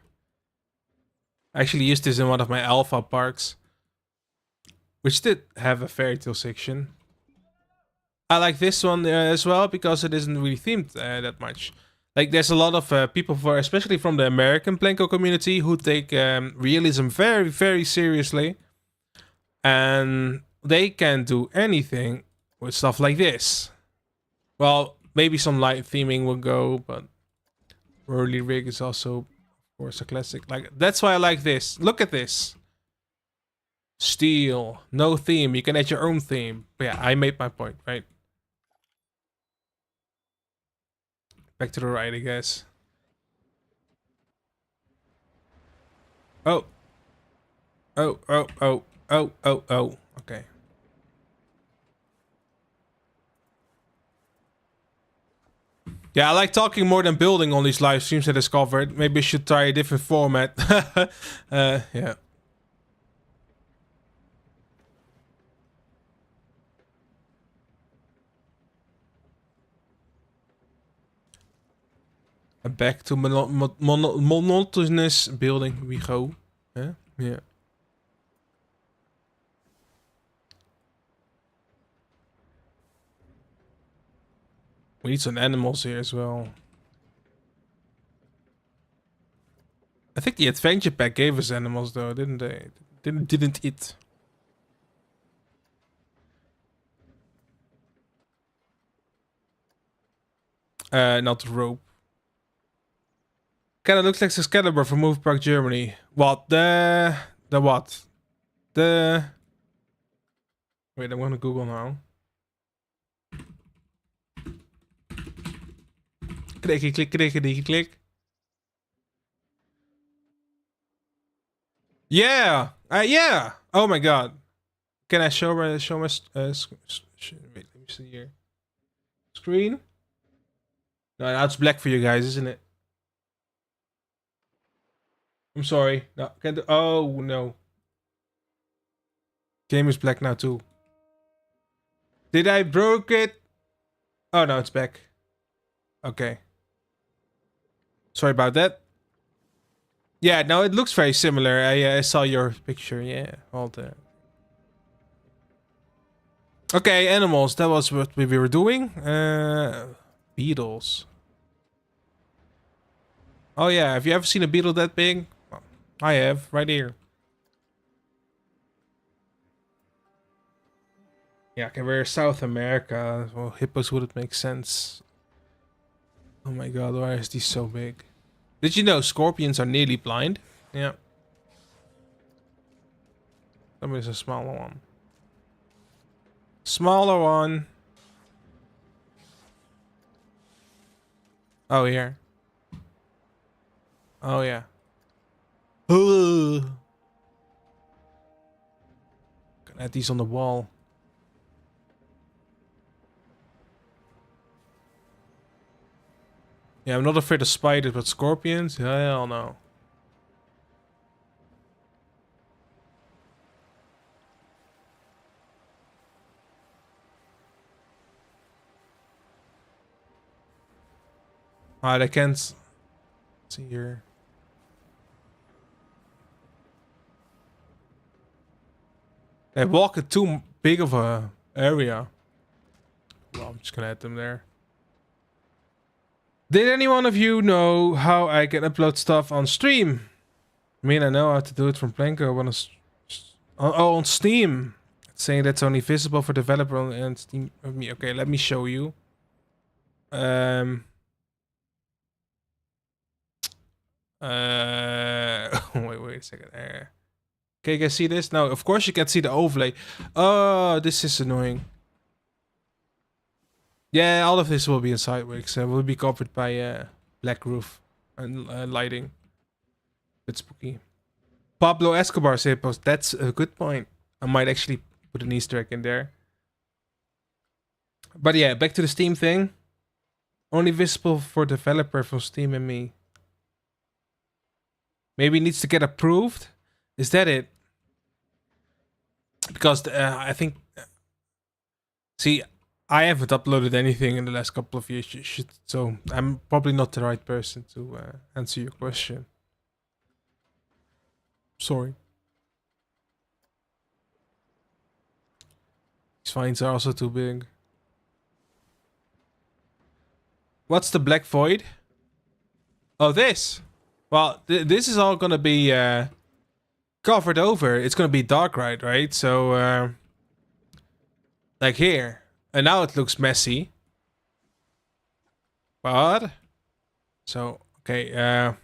I actually used this in one of my alpha parks, which did have a fairy tale section. I like this one as well because it isn't really themed that much. Like, there's a lot of people, especially from the American Plinko community, who take realism very, very seriously. And they can do anything with stuff like this. Well, maybe some light theming will go, but Whirly Rig is also, of course, a classic. Like, that's why I like this. Look at this. Steel, no theme. You can add your own theme. But yeah, I made my point, right? Back to the right, I guess. Oh. Oh. Okay. Yeah, I like talking more than building on these live streams I discovered. Maybe I should try a different format. Yeah. Back to monotonous building we go. Yeah. Yeah. We need some animals here as well. I think the adventure pack gave us animals though, didn't they? Didn't it? Not the rope. Kinda looks like Excalibur from Movie Park Germany. What? The what? The... Wait, I'm gonna Google now. Klikkie, klik, klikkie, klik. Yeah! Yeah! Oh my god. Can I show my... wait, let me see here. Screen? No, now it's black for you guys, isn't it? I'm sorry. No, can't do... Oh, no. Game is black now, too. Did I broke it? Oh, no, it's back. Okay. Sorry about that. Yeah, no, it looks very similar. I saw your picture. Yeah, all the... Okay, animals. That was what we were doing. Beetles. Oh yeah, have you ever seen a beetle that big? Well, I have, right here. Yeah, okay, we're South America. Well, hippos wouldn't make sense. Oh my god, why is this so big? Did you know scorpions are nearly blind? Yeah. That is a smaller one. Smaller one. Oh, here. Oh, yeah. Can add these on the wall. Yeah, I'm not afraid of spiders, but scorpions? Hell no. Alright, I can't see here. They walk at too big of a area. Well, I'm just gonna add them there. Did any one of you know how I can upload stuff on stream? I mean, I know how to do it from Planko on Steam. It's saying that's only visible for developer on Steam. Okay, let me show you. Wait a second. Okay, you can see this? No, of course you can see the overlay. Oh, this is annoying. Yeah, all of this will be in Sidewigs and will be covered by black roof and lighting. Bit spooky. Pablo Escobar said post. That's a good point. I might actually put an Easter egg in there. But yeah, back to the Steam thing. Only visible for developer from Steam and me. Maybe it needs to get approved. Is that it? Because I think... See, I haven't uploaded anything in the last couple of years, so I'm probably not the right person to answer your question. Sorry. These vines are also too big. What's the black void? Oh, this. Well, this is all gonna be covered over. It's gonna be dark, right? So, like here. And now it looks messy. But so okay,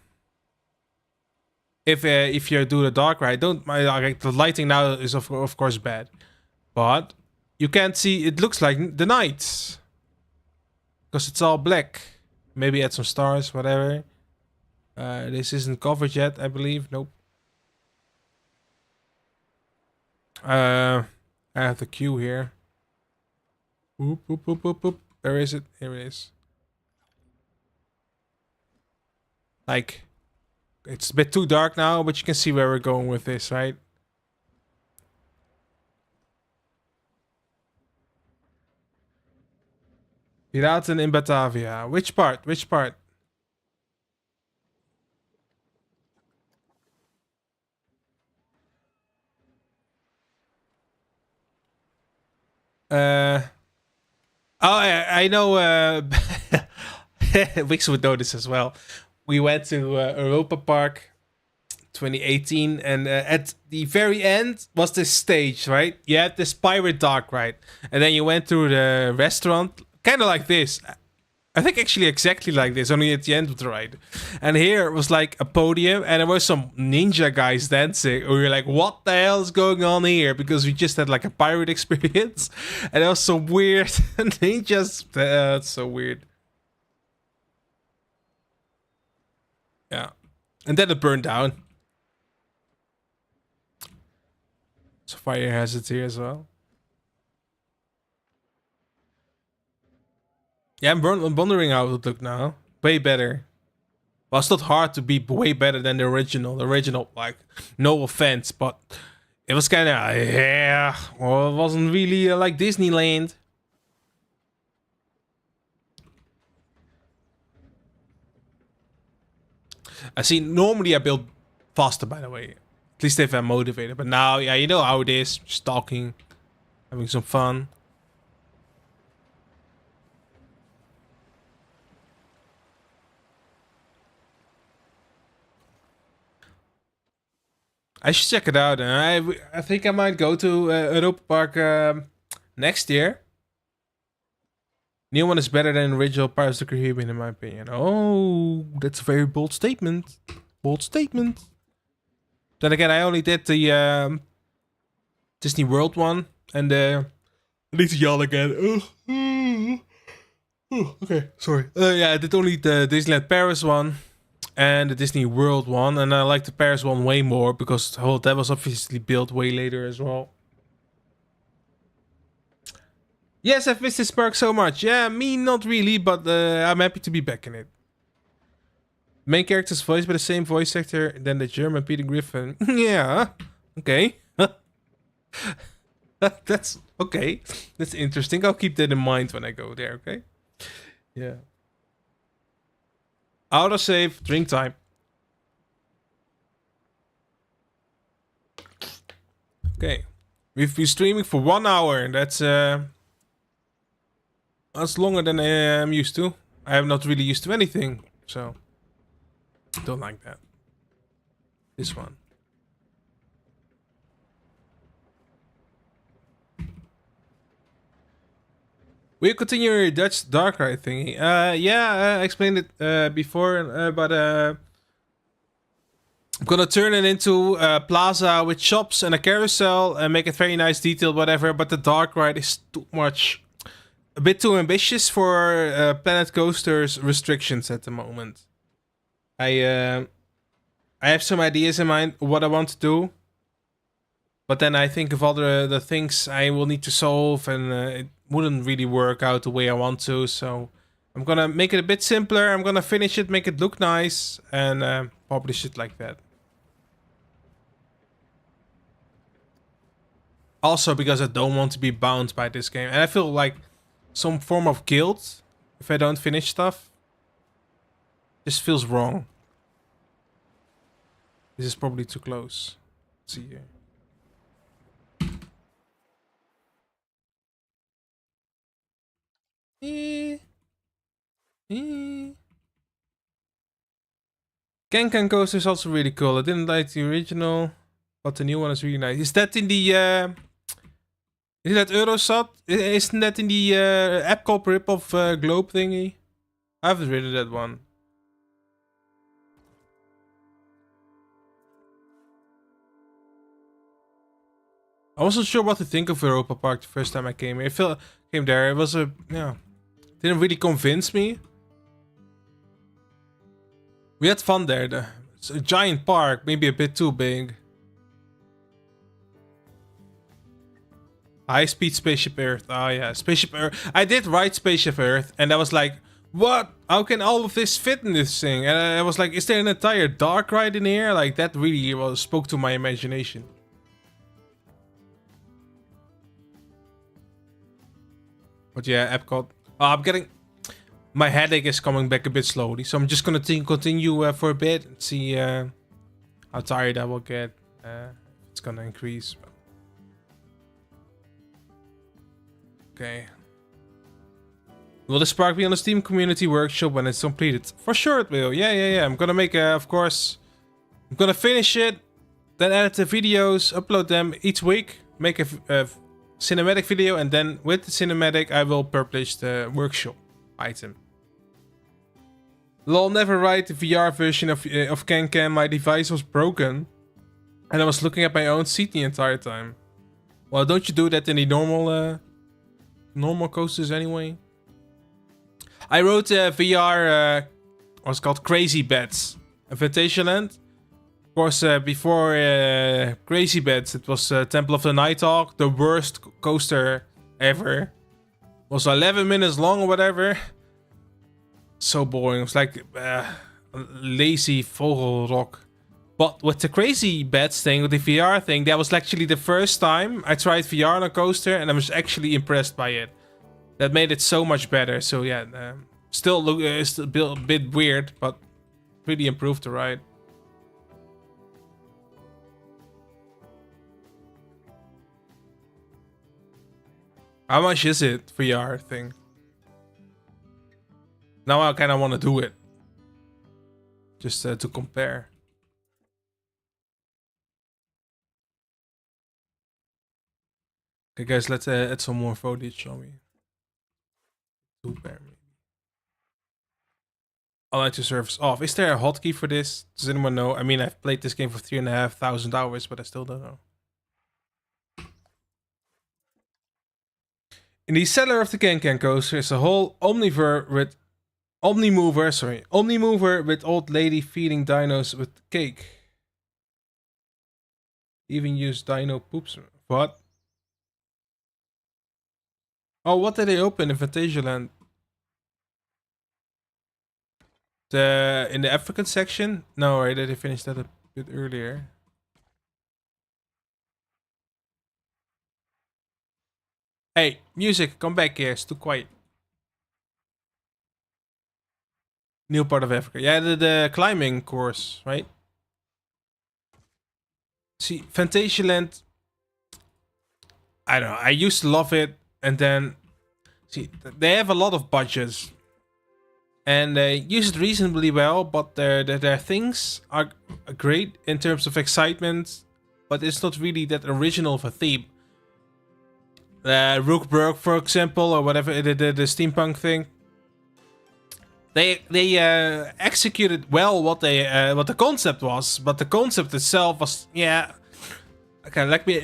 if you do the dark ride, don't like the lighting now is of course bad, but you can't see. It looks like the night because it's all black. Maybe add some stars, whatever. This isn't covered yet, I believe. Nope. I have the queue here. Oop, oop, oop, oop, oop. Where is it? Here it is. Like, it's a bit too dark now, but you can see where we're going with this, right? Piraten in Batavia. Which part? Which part? Oh, I know. Wix would know this as well. We went to Europa Park 2018, and at the very end was this stage, right? You had this pirate dark ride, and then you went through the restaurant, kind of like this. I think actually exactly like this, only at the end of the ride. And here it was like a podium and there were some ninja guys dancing. We were like, what the hell is going on here? Because we just had like a pirate experience. And it was so weird. Ninjas, that's so weird. Yeah. And then it burned down. So fire hazards here as well. Yeah, I'm wondering how it would look now. Way better. Well, it's not hard to be way better than the original. The original, like, no offense, but it was kind of, yeah, well, it wasn't really like Disneyland. I see, normally I build faster, by the way. At least if I'm motivated. But now, yeah, you know how it is. Just talking, having some fun. I should check it out. And I think I might go to Europa Park next year. New one is better than original Pirates of the Caribbean, in my opinion. Oh, that's a very bold statement. Bold statement. Then again, I only did the Disney World one. And I need to yell again. Okay, sorry. Yeah, I did only the Disneyland Paris one. And the Disney World one. And I like the Paris one way more. Because that was obviously built way later as well. Yes, I've missed this park so much. Yeah, me not really, but I'm happy to be back in it. Main character's voiced by the same voice actor than the German Peter Griffin. Yeah, okay. That's okay. That's interesting. I'll keep that in mind when I go there, okay? Yeah. Autosave, drink time. Okay. We've been streaming for 1 hour, and that's longer than I am used to. I am not really used to anything, so don't like that. This one. We'll continue your Dutch dark ride thingy. Yeah, I explained it before, but I'm gonna turn it into a plaza with shops and a carousel and make it very nice, detailed, whatever. But the dark ride is too much. A bit too ambitious for Planet Coaster's restrictions at the moment. I have some ideas in mind what I want to do, but then I think of all the things I will need to solve, and it wouldn't really work out the way I want to. So I'm gonna make it a bit simpler. I'm gonna finish it, make it look nice, and publish it like that. Also because I don't want to be bound by this game, and I feel like some form of guilt if I don't finish stuff. This feels wrong. This is probably too close. Let's see here. Kankan Coaster is also really cool. I didn't like the original, but the new one is really nice. Is that in the is that Eurosat? Isn't that in the Epcot rip-off globe thingy? I haven't read that one. I wasn't sure what to think of Europa Park the first time I came here. Came there. It was didn't really convince me. We had fun there. It's a giant park, maybe a bit too big. High-speed Spaceship Earth. Oh yeah, Spaceship Earth. I did ride Spaceship Earth, and I was like, what? How can all of this fit in this thing? And I was like, is there an entire dark ride in here? Like, that really spoke to my imagination. But yeah, Epcot. Oh, I'm getting... My headache is coming back a bit slowly, so I'm just gonna continue for a bit and see how tired I will get. It's gonna increase. Okay. Will this park be on the Steam Community Workshop when it's completed? For sure it will. Yeah. I'm gonna make of course... I'm gonna finish it, then edit the videos, upload them each week, make a cinematic video, and then with the cinematic I will publish the workshop item. Lol, never ride the VR version of Can Can. My device was broken, and I was looking at my own seat the entire time. Well, don't you do that in the normal coasters anyway? I rode VR. What's called Crazy Beds at Fantasyland. Of course, before Crazy Beds, it was Temple of the Night Hawk, the worst coaster ever. It was 11 minutes long or whatever. So boring. It was like lazy Vogelrock. But with the Crazy Beds thing, with the VR thing, that was actually the first time I tried VR on a coaster, and I was actually impressed by it. That made it so much better. So yeah, still a bit weird, but really improved the ride. How much is it, VR thing? Now I kind of want to do it. Just to compare. Okay guys, let's add some more footage, shall we? Compare maybe. I'll let the service off. Is there a hotkey for this? Does anyone know? I mean, I've played this game for 3,500 hours, but I still don't know. In the cellar of the Can Can coaster is a whole Omnimover with old lady feeding dinos with cake. Even use dino poops. What? Oh, what did they open in Fantasyland? In the African section? No, right? They finished that a bit earlier. Hey, music, come back here. It's too quiet. New part of Africa. Yeah, the climbing course, right? See, Fantasyland, I don't know. I used to love it, and then see, they have a lot of budgets, and they use it reasonably well. But their things are great in terms of excitement, but it's not really that original of a theme. Rookburg, for example, or whatever the steampunk thing. They executed well what the concept was, but the concept itself was Okay, let me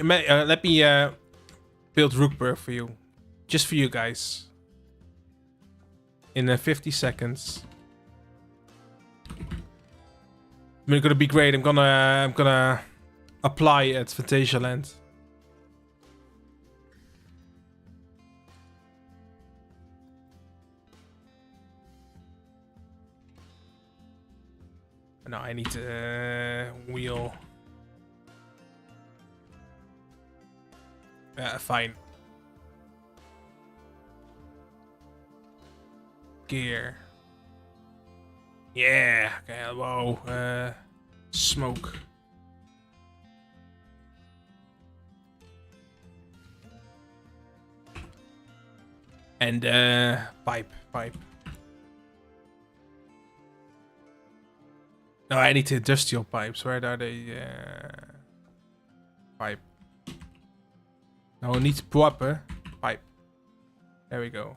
build Rookburg for you, just for you guys, in 50 seconds. It's gonna be great. I'm gonna apply at Fantasyland. No, I need to wheel. Fine. Gear. Yeah. Okay. Whoa. Smoke. And pipe. No, I need to industrial pipes. Where are they? Pipe. No, niet proper. Pipe. There we go.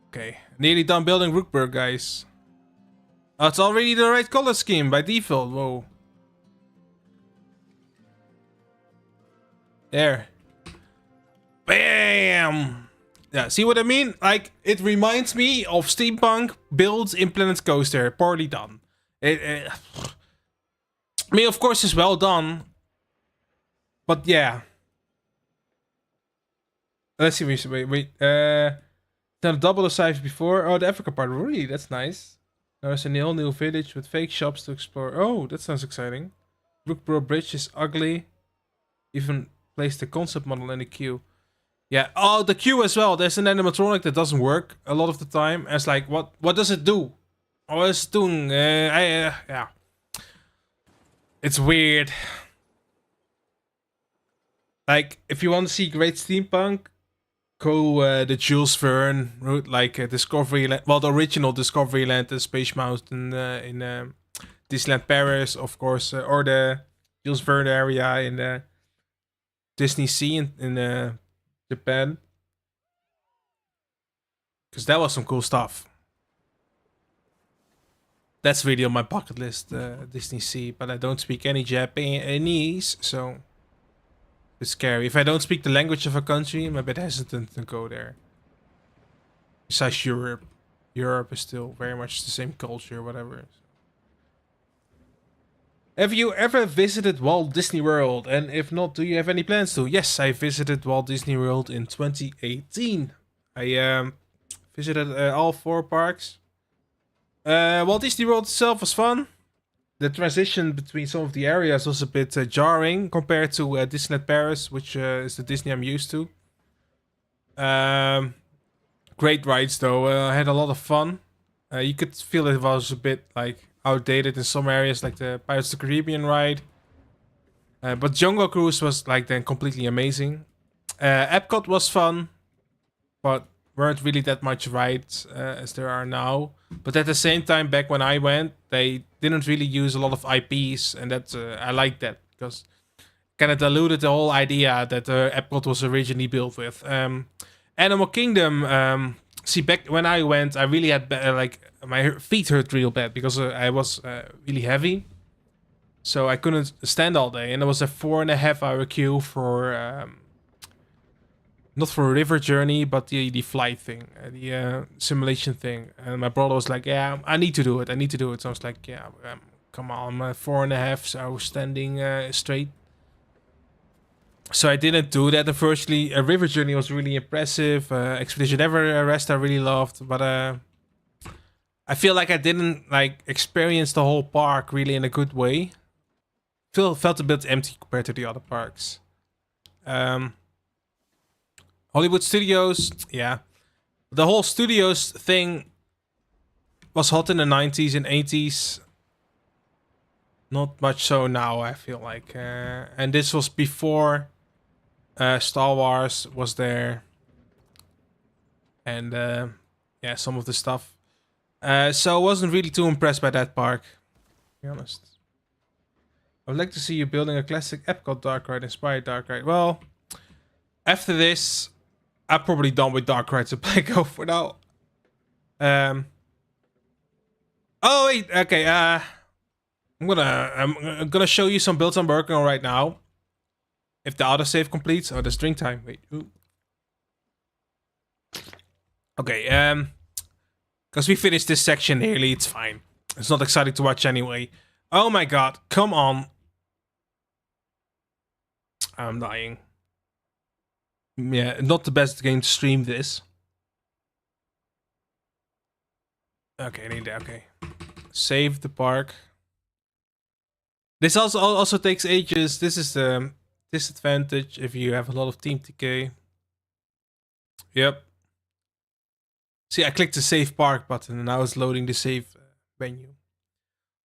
Okay, nearly done building Rookburg, guys. Oh, it's already the right color scheme by default. Whoa. There. Bam! Yeah, see what I mean? Like, it reminds me of steampunk builds in Planet Coaster. Poorly done. I mean, of course, it's well done. But yeah. Let's see. Wait. Now double the size before. Oh, the Africa part. Really? That's nice. There's a whole new village with fake shops to explore. Oh, that sounds exciting. Brookboro Bridge is ugly. Even placed the concept model in the queue. Yeah. Oh, the queue as well. There's an animatronic that doesn't work a lot of the time. And it's like, what does it do? Oh, it's doing. Yeah. It's weird. Like, if you want to see great steampunk, go the Jules Verne route, like Discoveryland. Well, the original Discoveryland, the Space Mountain in Disneyland Paris, of course, or the Jules Verne area in the Disney Sea in Japan. because that was some cool stuff. That's really on my bucket list, Disney Sea, but I don't speak any Japanese, so it's scary. If I don't speak the language of a country, I'm a bit hesitant to go there. Besides Europe. Europe is still very much the same culture, whatever. Have you ever visited Walt Disney World? And if not, do you have any plans to? Yes, I visited Walt Disney World in 2018. I visited all 4 parks. Walt Disney World itself was fun. The transition between some of the areas was a bit jarring compared to Disneyland Paris, which is the Disney I'm used to. Great rides though. I had a lot of fun. You could feel it was a bit like outdated in some areas, like the Pirates of the Caribbean ride. But Jungle Cruise was like then completely amazing. Epcot was fun, but weren't really that much rides as there are now. But at the same time, back when I went, they didn't really use a lot of IPs, and that I like that because kind of diluted the whole idea that Epcot was originally built with. Animal Kingdom. See, back when I went, I really had like my feet hurt real bad because I was really heavy, so I couldn't stand all day, and there was a 4.5-hour queue for not for a river journey, but the flight thing, the simulation thing. And my brother was like, "Yeah, I need to do it. I need to do it." So I was like, "Yeah, come on, 4.5 hours standing straight." So I didn't do that. Unfortunately, a river journey was really impressive. Expedition Everest I really loved, but I feel like I didn't like experience the whole park really in a good way. Felt a bit empty compared to the other parks. Hollywood Studios, yeah, the whole studios thing was hot in the 90s and 80s. Not much so now, I feel like, and this was before Star Wars was there, and yeah, some of the stuff. So I wasn't really too impressed by that park, to be honest. I would like to see you building a classic Epcot dark ride, inspired dark ride. Well, after this, I'm probably done with dark rides at Play-Go for now. Oh wait, okay. I'm gonna show you some builds I'm working on right now. If the autosave completes, oh, there's drink time. Wait, ooh. Okay, because we finished this section nearly, it's fine. It's not exciting to watch anyway. Oh my god, come on. I'm dying. Yeah, not the best game to stream this. Okay, I need that. Okay, save the park. This also takes ages. This is the disadvantage if you have a lot of team TK. Yep. See, I clicked the save park button and now it's loading the save menu.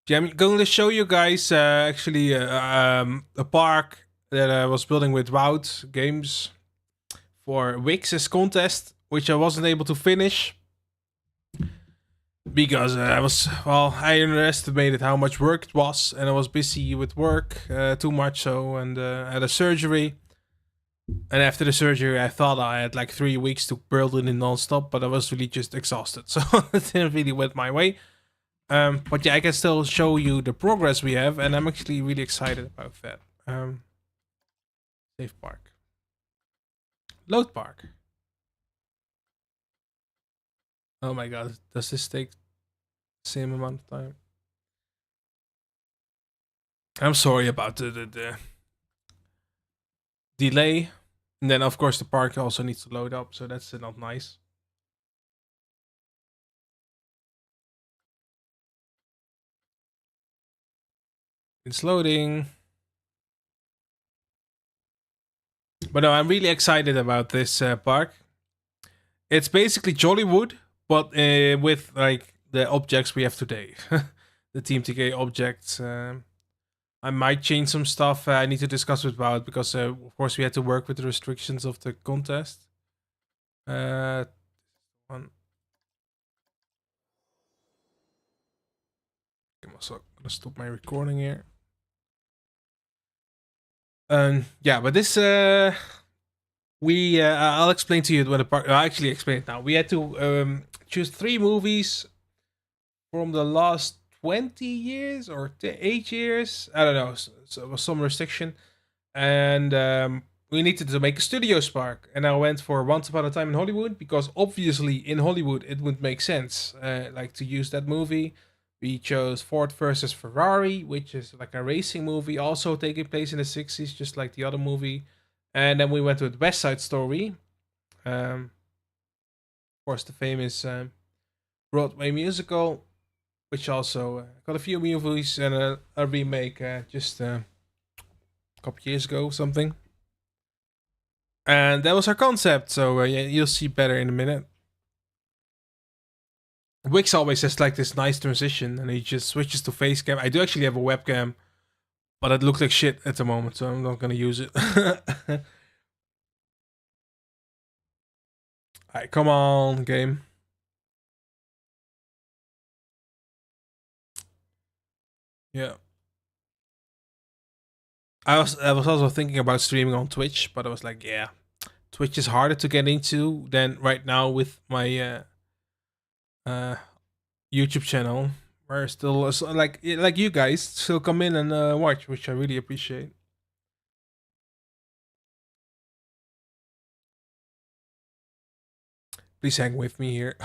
Yeah, I'm going to show you guys actually a park that I was building with Wout Games for Wix's contest, which I wasn't able to finish because I underestimated how much work it was, and I was busy with work too much so, and I had a surgery. And after the surgery, I thought I had like 3 weeks to build it in non-stop, but I was really just exhausted, so it didn't really went my way. But yeah, I can still show you the progress we have, and I'm actually really excited about that. Save park. Load park. Oh my god, does this take the same amount of time? I'm sorry about the delay. And then of course the park also needs to load up, so that's not nice. It's loading. But no, I'm really excited about this park. It's basically Jollywood, but with like the objects we have today. The Team TK objects. I might change some stuff. I need to discuss with Wout because of course we had to work with the restrictions of the contest. One. I'm also gonna stop my recording here. Yeah, but this I'll explain to you when the park. I'll actually explain it now. We had to choose 3 movies from the last 20 years or 8 years. I don't know. So it was some restriction, and we needed to make a studio spark. And I went for Once Upon a Time in Hollywood because obviously in Hollywood it would make sense, like to use that movie. We chose Ford versus Ferrari, which is like a racing movie, also taking place in the 60s, just like the other movie. And then we went with West Side Story, of course, the famous Broadway musical, which also got a few movies and a remake just a couple years ago, something. And that was our concept. So yeah, you'll see better in a minute. Wix always has like this nice transition, and he just switches to face cam. I do actually have a webcam, but it looks like shit at the moment, so I'm not gonna use it. Alright, come on, game. Yeah. I was also thinking about streaming on Twitch, but I was like, yeah, Twitch is harder to get into than right now with my uh YouTube channel. Where still like you guys still come in and watch, which I really appreciate. Please hang with me here.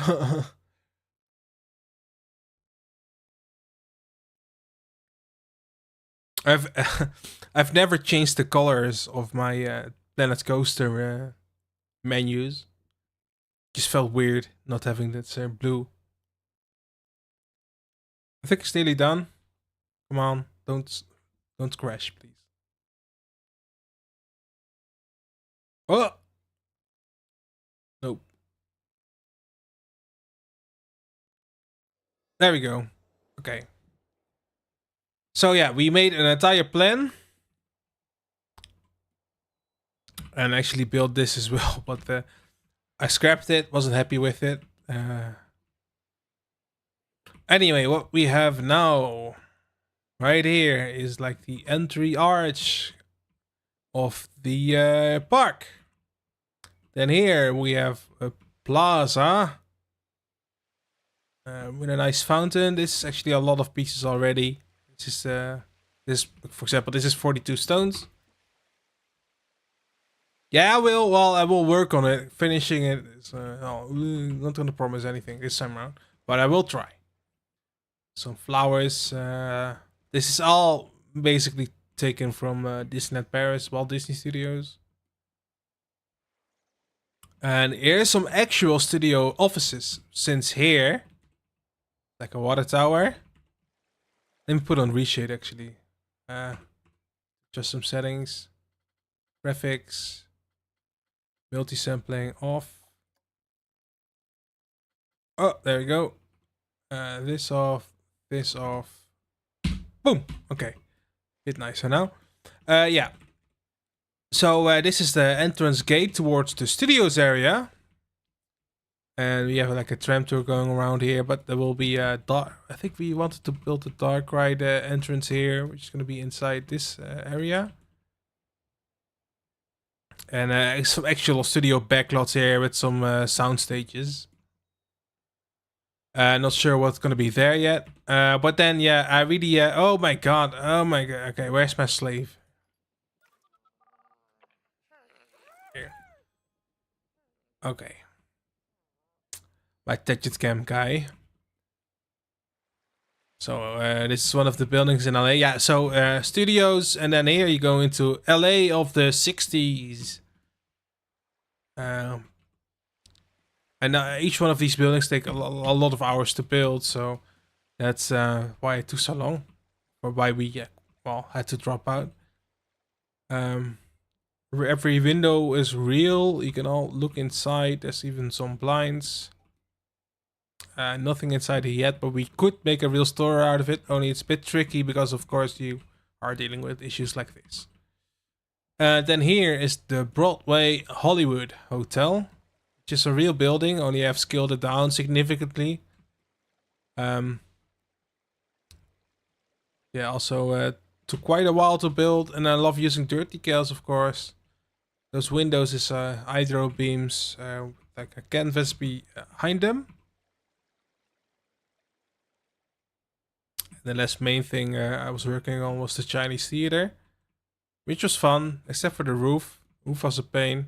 I've I've never changed the colors of my Planet Coaster menus. Just felt weird not having that blue. I think it's nearly done. Come on, don't crash, please. Oh nope. There we go. Okay. So yeah, we made an entire plan and actually built this as well, but I scrapped it. Wasn't happy with it. Anyway, what we have now, right here, is like the entry arch of the park. Then here we have a plaza with a nice fountain. This is actually a lot of pieces already. This, for example, this is 42 stones. Yeah, I will. Well, I will work on it. Finishing it is not gonna promise anything this time around, but I will try. Some flowers. This is all basically taken from Disneyland Paris, Walt Disney Studios. And here's some actual studio offices. Since here, like a water tower. Let me put on reshade actually. Just some settings. Graphics. Multi-sampling off. Oh, there we go. This off. This off. Boom. Okay. Bit nicer now. Yeah. So this is the entrance gate towards the studios area. And we have like a tram tour going around here, but there will be a dark. I think we wanted to build a dark ride entrance here, which is going to be inside this area. And some actual studio backlots here with some sound stages. Not sure what's going to be there yet. But then, yeah, I really. Oh my god. Oh my god. Okay, where's my slave? Here. Okay. My Gadget Cam guy. So this is one of the buildings in LA. Yeah, so studios, and then here you go into LA of the 60s. And each one of these buildings take a lot of hours to build, so that's why it took so long, or why we had to drop out. Every window is real. You can all look inside. There's even some blinds. Nothing inside here yet, but we could make a real store out of it. Only it's a bit tricky because, of course, you are dealing with issues like this. Then here is the Broadway Hollywood Hotel, which is a real building. Only I've scaled it down significantly. Yeah, also took quite a while to build, and I love using dirt decals, of course. Those windows is hydro beams, like a canvas behind them. The last main thing I was working on was the Chinese theater, which was fun, except for the roof. Roof was a pain.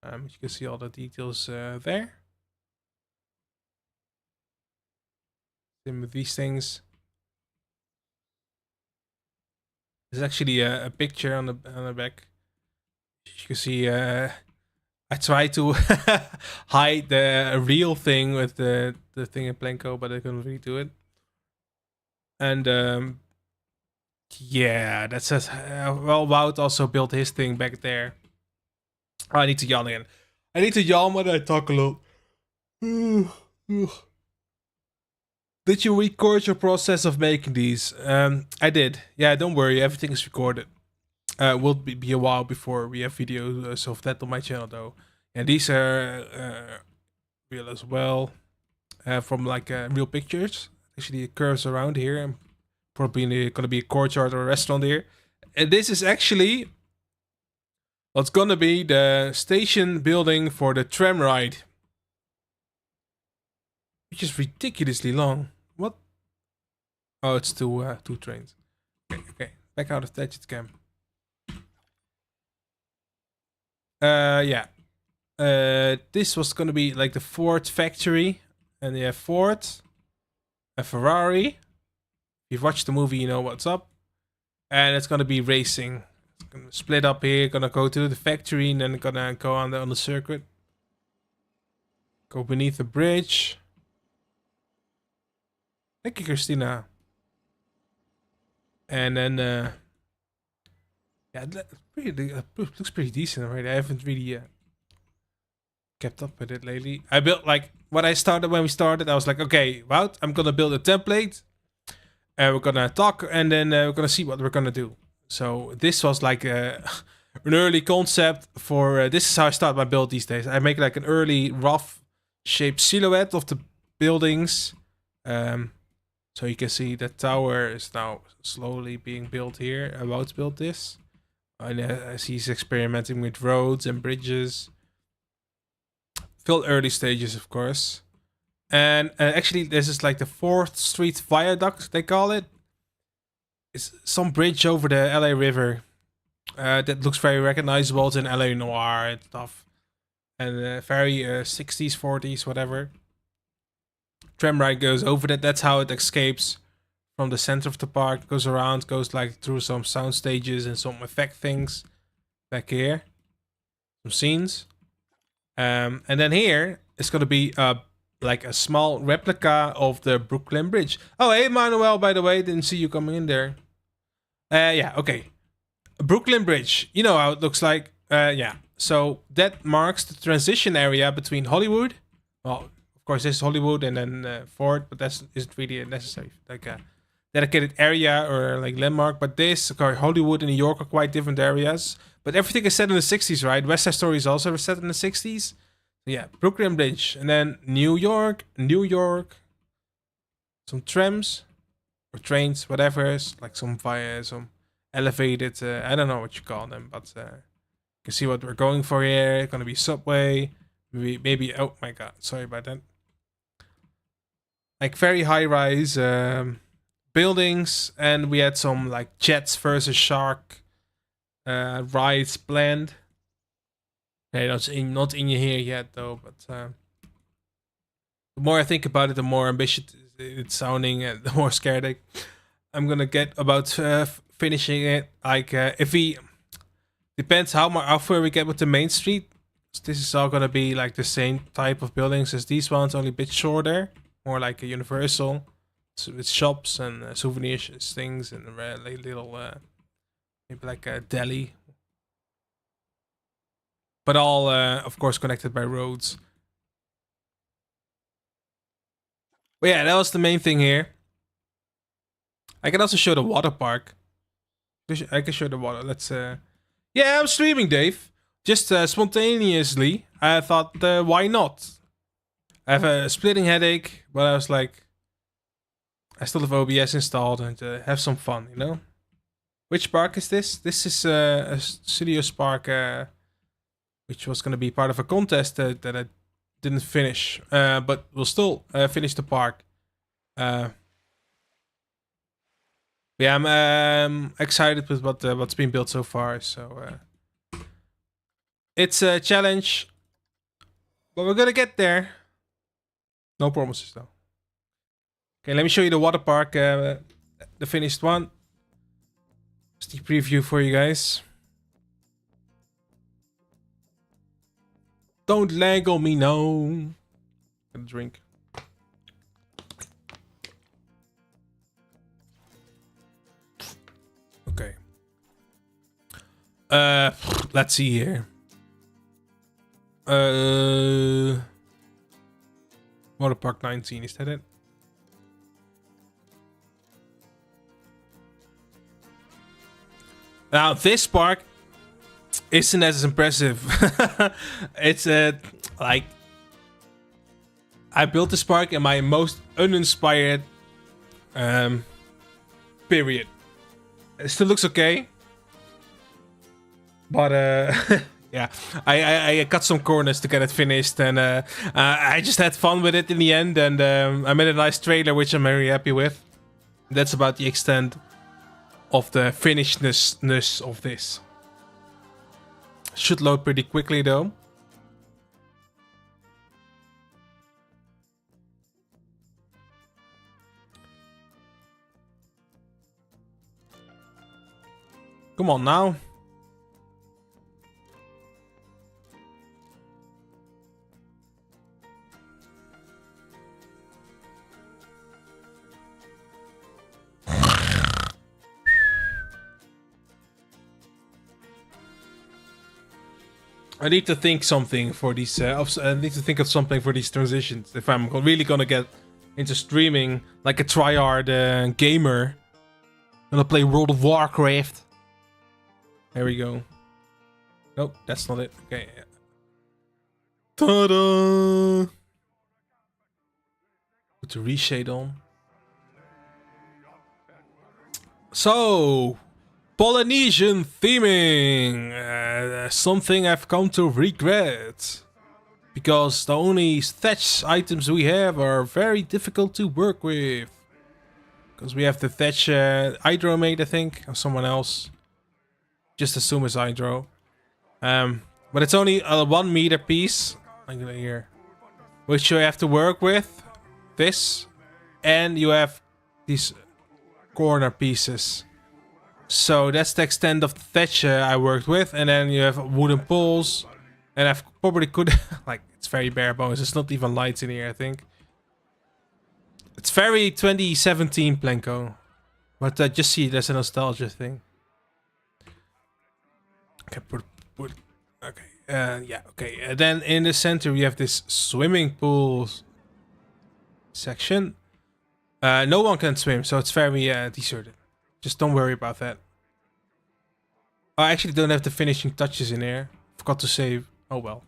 You can see all the details there. Same with these things. There's actually a picture on the back. You can see I tried to hide the real thing with the thing in Plenko, but I couldn't really do it. And yeah, that's just well, Wout also built his thing back there. Oh, I need to yawn again. I need to yawn when I talk a lot. Did you record your process of making these? I did. Yeah, don't worry, everything is recorded. Will be a while before we have videos of that on my channel though. And these are real as well, from like real pictures. Actually, it curves around here. And probably gonna be a courtyard or a restaurant here. And this is actually what's gonna be the station building for the tram ride, which is ridiculously long. What? Oh, it's two trains. Okay. Back out of Gadget Camp. Yeah. This was gonna be like the Ford factory, and they have Ford, a Ferrari. If you've watched the movie, you know what's up. And it's gonna be racing. It's gonna split up here. Gonna go to the factory, and then gonna go on the circuit. Go beneath the bridge. Thank you, Christina. And then, yeah, it looks pretty decent already. I haven't really kept up with it lately. I built like when we started. I was like, okay, Wout, I'm gonna build a template, and we're gonna talk, and then we're gonna see what we're gonna do. So this was like an early concept for. This is how I start my build these days. I make like an early rough shaped silhouette of the buildings. So you can see the tower is now slowly being built here. Wout's built this. And as he's experimenting with roads and bridges. Still early stages, of course. And actually, this is like the 4th Street Viaduct, they call it. It's some bridge over the LA River. That looks very recognizable. It's in LA Noir and stuff. And very 60s, 40s, whatever. Tram ride goes over that. That's how it escapes from the center of the park. Goes around, goes like through some sound stages and some effect things back here. Some scenes. And then here it's gonna be like a small replica of the Brooklyn Bridge. Oh, hey Manuel, by the way, didn't see you coming in there. Yeah, okay. Brooklyn Bridge. You know how it looks like. Yeah. So that marks the transition area between Hollywood. Well, of course, this is Hollywood and then Ford, but that isn't really necessary. Like a dedicated area or like landmark. But this, okay, Hollywood and New York are quite different areas. But everything is set in the 60s, right? West Side Story is also set in the 60s. So yeah, Brooklyn Bridge. And then New York. Some trams or trains, whatever. Like some elevated, I don't know what you call them. But you can see what we're going for here. It's going to be subway. Maybe, oh my god, sorry about that. Like very high-rise buildings. And we had some like Jets versus Shark rides planned. Okay, that's not in here yet though, but the more I think about it, the more ambitious it's sounding and the more scared I'm gonna get about finishing it. Like if we depends how far we get with the main street. This is all gonna be like the same type of buildings as these ones, only a bit shorter, more like a Universal, so with shops and souvenir things and like little maybe like a deli, but all of course connected by roads. But yeah, that was the main thing here. I can also show the water park. I can show the water. Let's yeah, I'm streaming, Dave. Just spontaneously, I thought, why not? I have a splitting headache, but I was like, I still have OBS installed and have some fun, you know? Which park is this? This is a Studios park, which was going to be part of a contest that I didn't finish, but we'll still finish the park. Yeah, I'm excited with what's been built so far. So it's a challenge, but we're gonna get there. No promises though. Okay, let me show you the water park, the finished one. Just the preview for you guys. Don't lag on me, no. Get a drink. Okay. Let's see here. Water Park 19, is that it? Now this park isn't as impressive. It's like I built this park in my most uninspired period. It still looks okay, but yeah, I cut some corners to get it finished, and I just had fun with it in the end, and I made a nice trailer which I'm very happy with. That's about the extent of the finishedness of this. Should load pretty quickly though. Come on now. I need to think something for these. I need to think of something for these transitions. If I'm really gonna get into streaming like a tryhard gamer, I'm gonna play World of Warcraft. There we go. Nope, that's not it. Okay. Ta-da! Put the reshade on. So, Polynesian theming. Something I've come to regret. Because the only thatch items we have are very difficult to work with. Because we have the thatch Hydro made, I think, or someone else. Just assume it's Hydro. But it's only a 1 meter piece. Like here. Which you have to work with. This. And you have these corner pieces. So that's the extent of the thatch I worked with. And then you have wooden poles. And I probably could... like, it's very bare bones. There's not even lights in here, I think. It's very 2017 Plenko. But just see, there's a nostalgia thing. Okay, okay, yeah, okay. And then in the center we have this swimming pool section. No one can swim, so it's very deserted. Just don't worry about that. I actually don't have the finishing touches in here. Forgot to save. Oh well.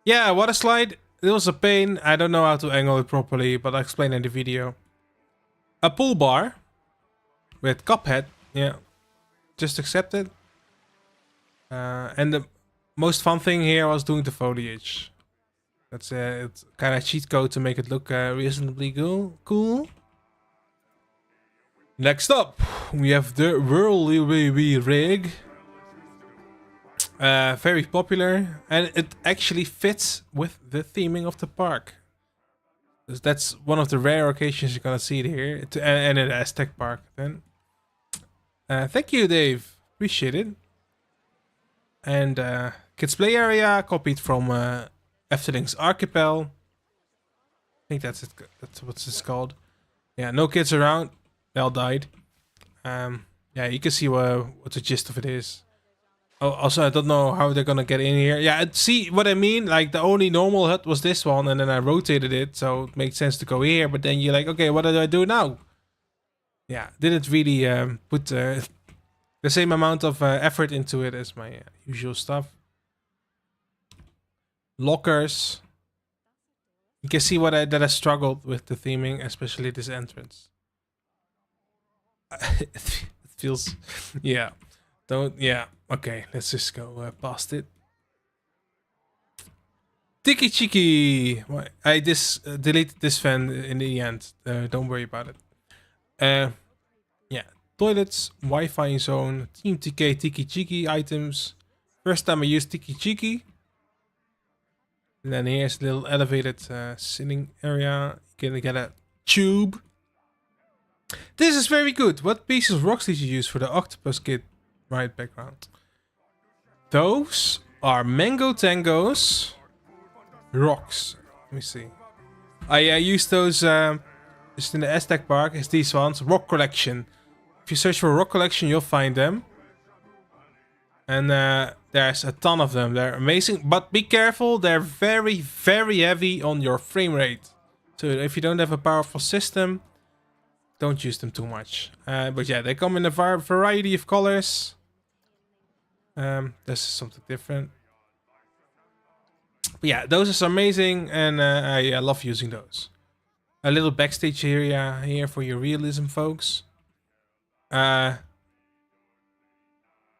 Yeah, water slide. It was a pain. I don't know how to angle it properly, but I'll explain in the video. A pool bar with Cuphead. Yeah, just accept it. And the most fun thing here was doing the foliage. That's it's kind of cheat code to make it look reasonably cool. Next up, we have the Whirly rig. Very popular, and it actually fits with the theming of the park. That's one of the rare occasions you're gonna see it here, and at Aztec Park. Then, thank you, Dave. Appreciate it. And kids play area copied from Efteling's Archipel. I think that's it. That's what it's called. Yeah, no kids around. They all died. Yeah, you can see what the gist of it is. Oh, also, I don't know how they're gonna get in here. Yeah, see what I mean? Like, the only normal hut was this one, and then I rotated it, so it makes sense to go here. But then you're like, okay, what do I do now? Yeah, didn't really put the same amount of effort into it as my usual stuff. Lockers. You can see that I struggled with the theming, especially this entrance. Feels, yeah. Don't, yeah. Okay, let's just go past it. Tiki Chiki. I deleted this fan in the end. Don't worry about it. Yeah. Toilets, Wi-Fi zone, Team TK Tiki Chiki items. First time I used Tiki Chiki. And then here's a little elevated sitting area. You can get a tube. This is very good. What pieces of rocks did you use for the octopus kit? Right background. Those are Mango Tangos rocks. Let me see. I used those just in the Aztec Park. It's these ones. Rock collection. If you search for rock collection, you'll find them. And there's a ton of them. They're amazing. But be careful. They're very, very heavy on your frame rate. So if you don't have a powerful system, don't use them too much. But yeah, they come in a variety of colors. This is something different. But yeah, those are amazing. And I love using those. A little backstage area here for your realism, folks.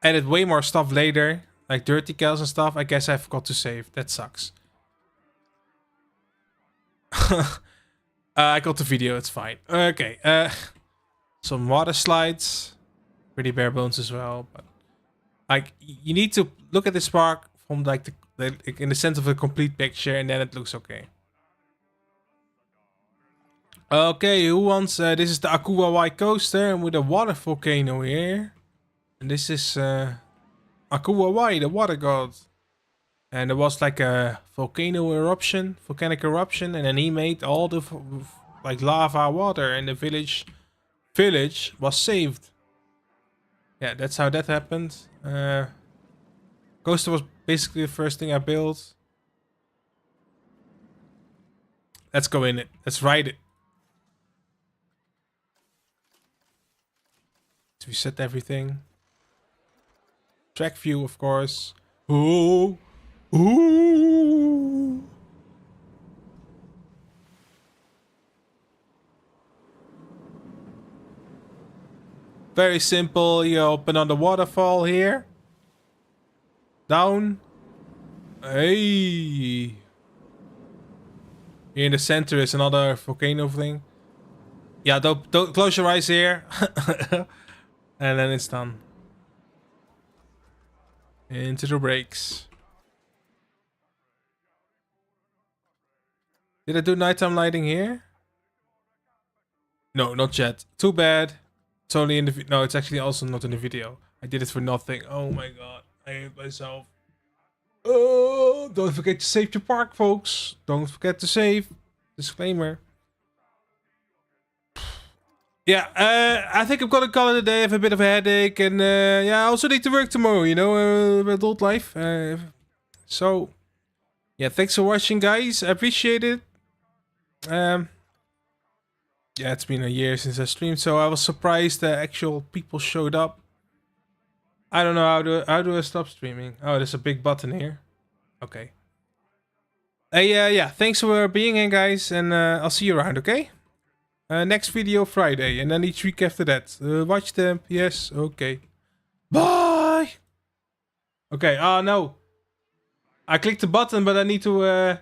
Added way more stuff later, like dirty cows and stuff. I guess I forgot to save. That sucks. I got the video. It's fine. Okay. Some water slides, pretty bare bones as well. But like, you need to look at this park from like in the sense of a complete picture, and then it looks okay. Okay, who wants? This is the Aqua White coaster with a water volcano here. And this is Aqua Wai, the water god. And there was like a volcanic eruption, and then he made all the like lava water, and the village was saved. Yeah, that's how that happened. Coaster was basically the first thing I built. Let's go in it. Let's ride it. So we set everything. Track view, of course. Ooh. Ooh. Very simple. You open on the waterfall here. Down. Hey. Here in the center is another volcano thing. Yeah, don't close your eyes here. And then it's done. Into the brakes. Did I do nighttime lighting here? No, not yet. Too bad. It's only in the no, it's actually also not in the video. I did it for nothing. Oh my god. I hate myself. Oh, don't forget to save your park, folks. Don't forget to save. Disclaimer. Yeah, I think I'm gonna call it a day. I have a bit of a headache, and yeah, I also need to work tomorrow, you know, adult life. So, yeah, thanks for watching, guys. I appreciate it. Yeah, it's been a year since I streamed, so I was surprised that actual people showed up. I don't know how do I stop streaming? Oh, there's a big button here. Okay. Yeah, thanks for being here, guys, and I'll see you around, okay? Next video Friday, and then each week after that. Watch them. Yes, okay. Bye! Okay, oh no. I clicked the button, but I need to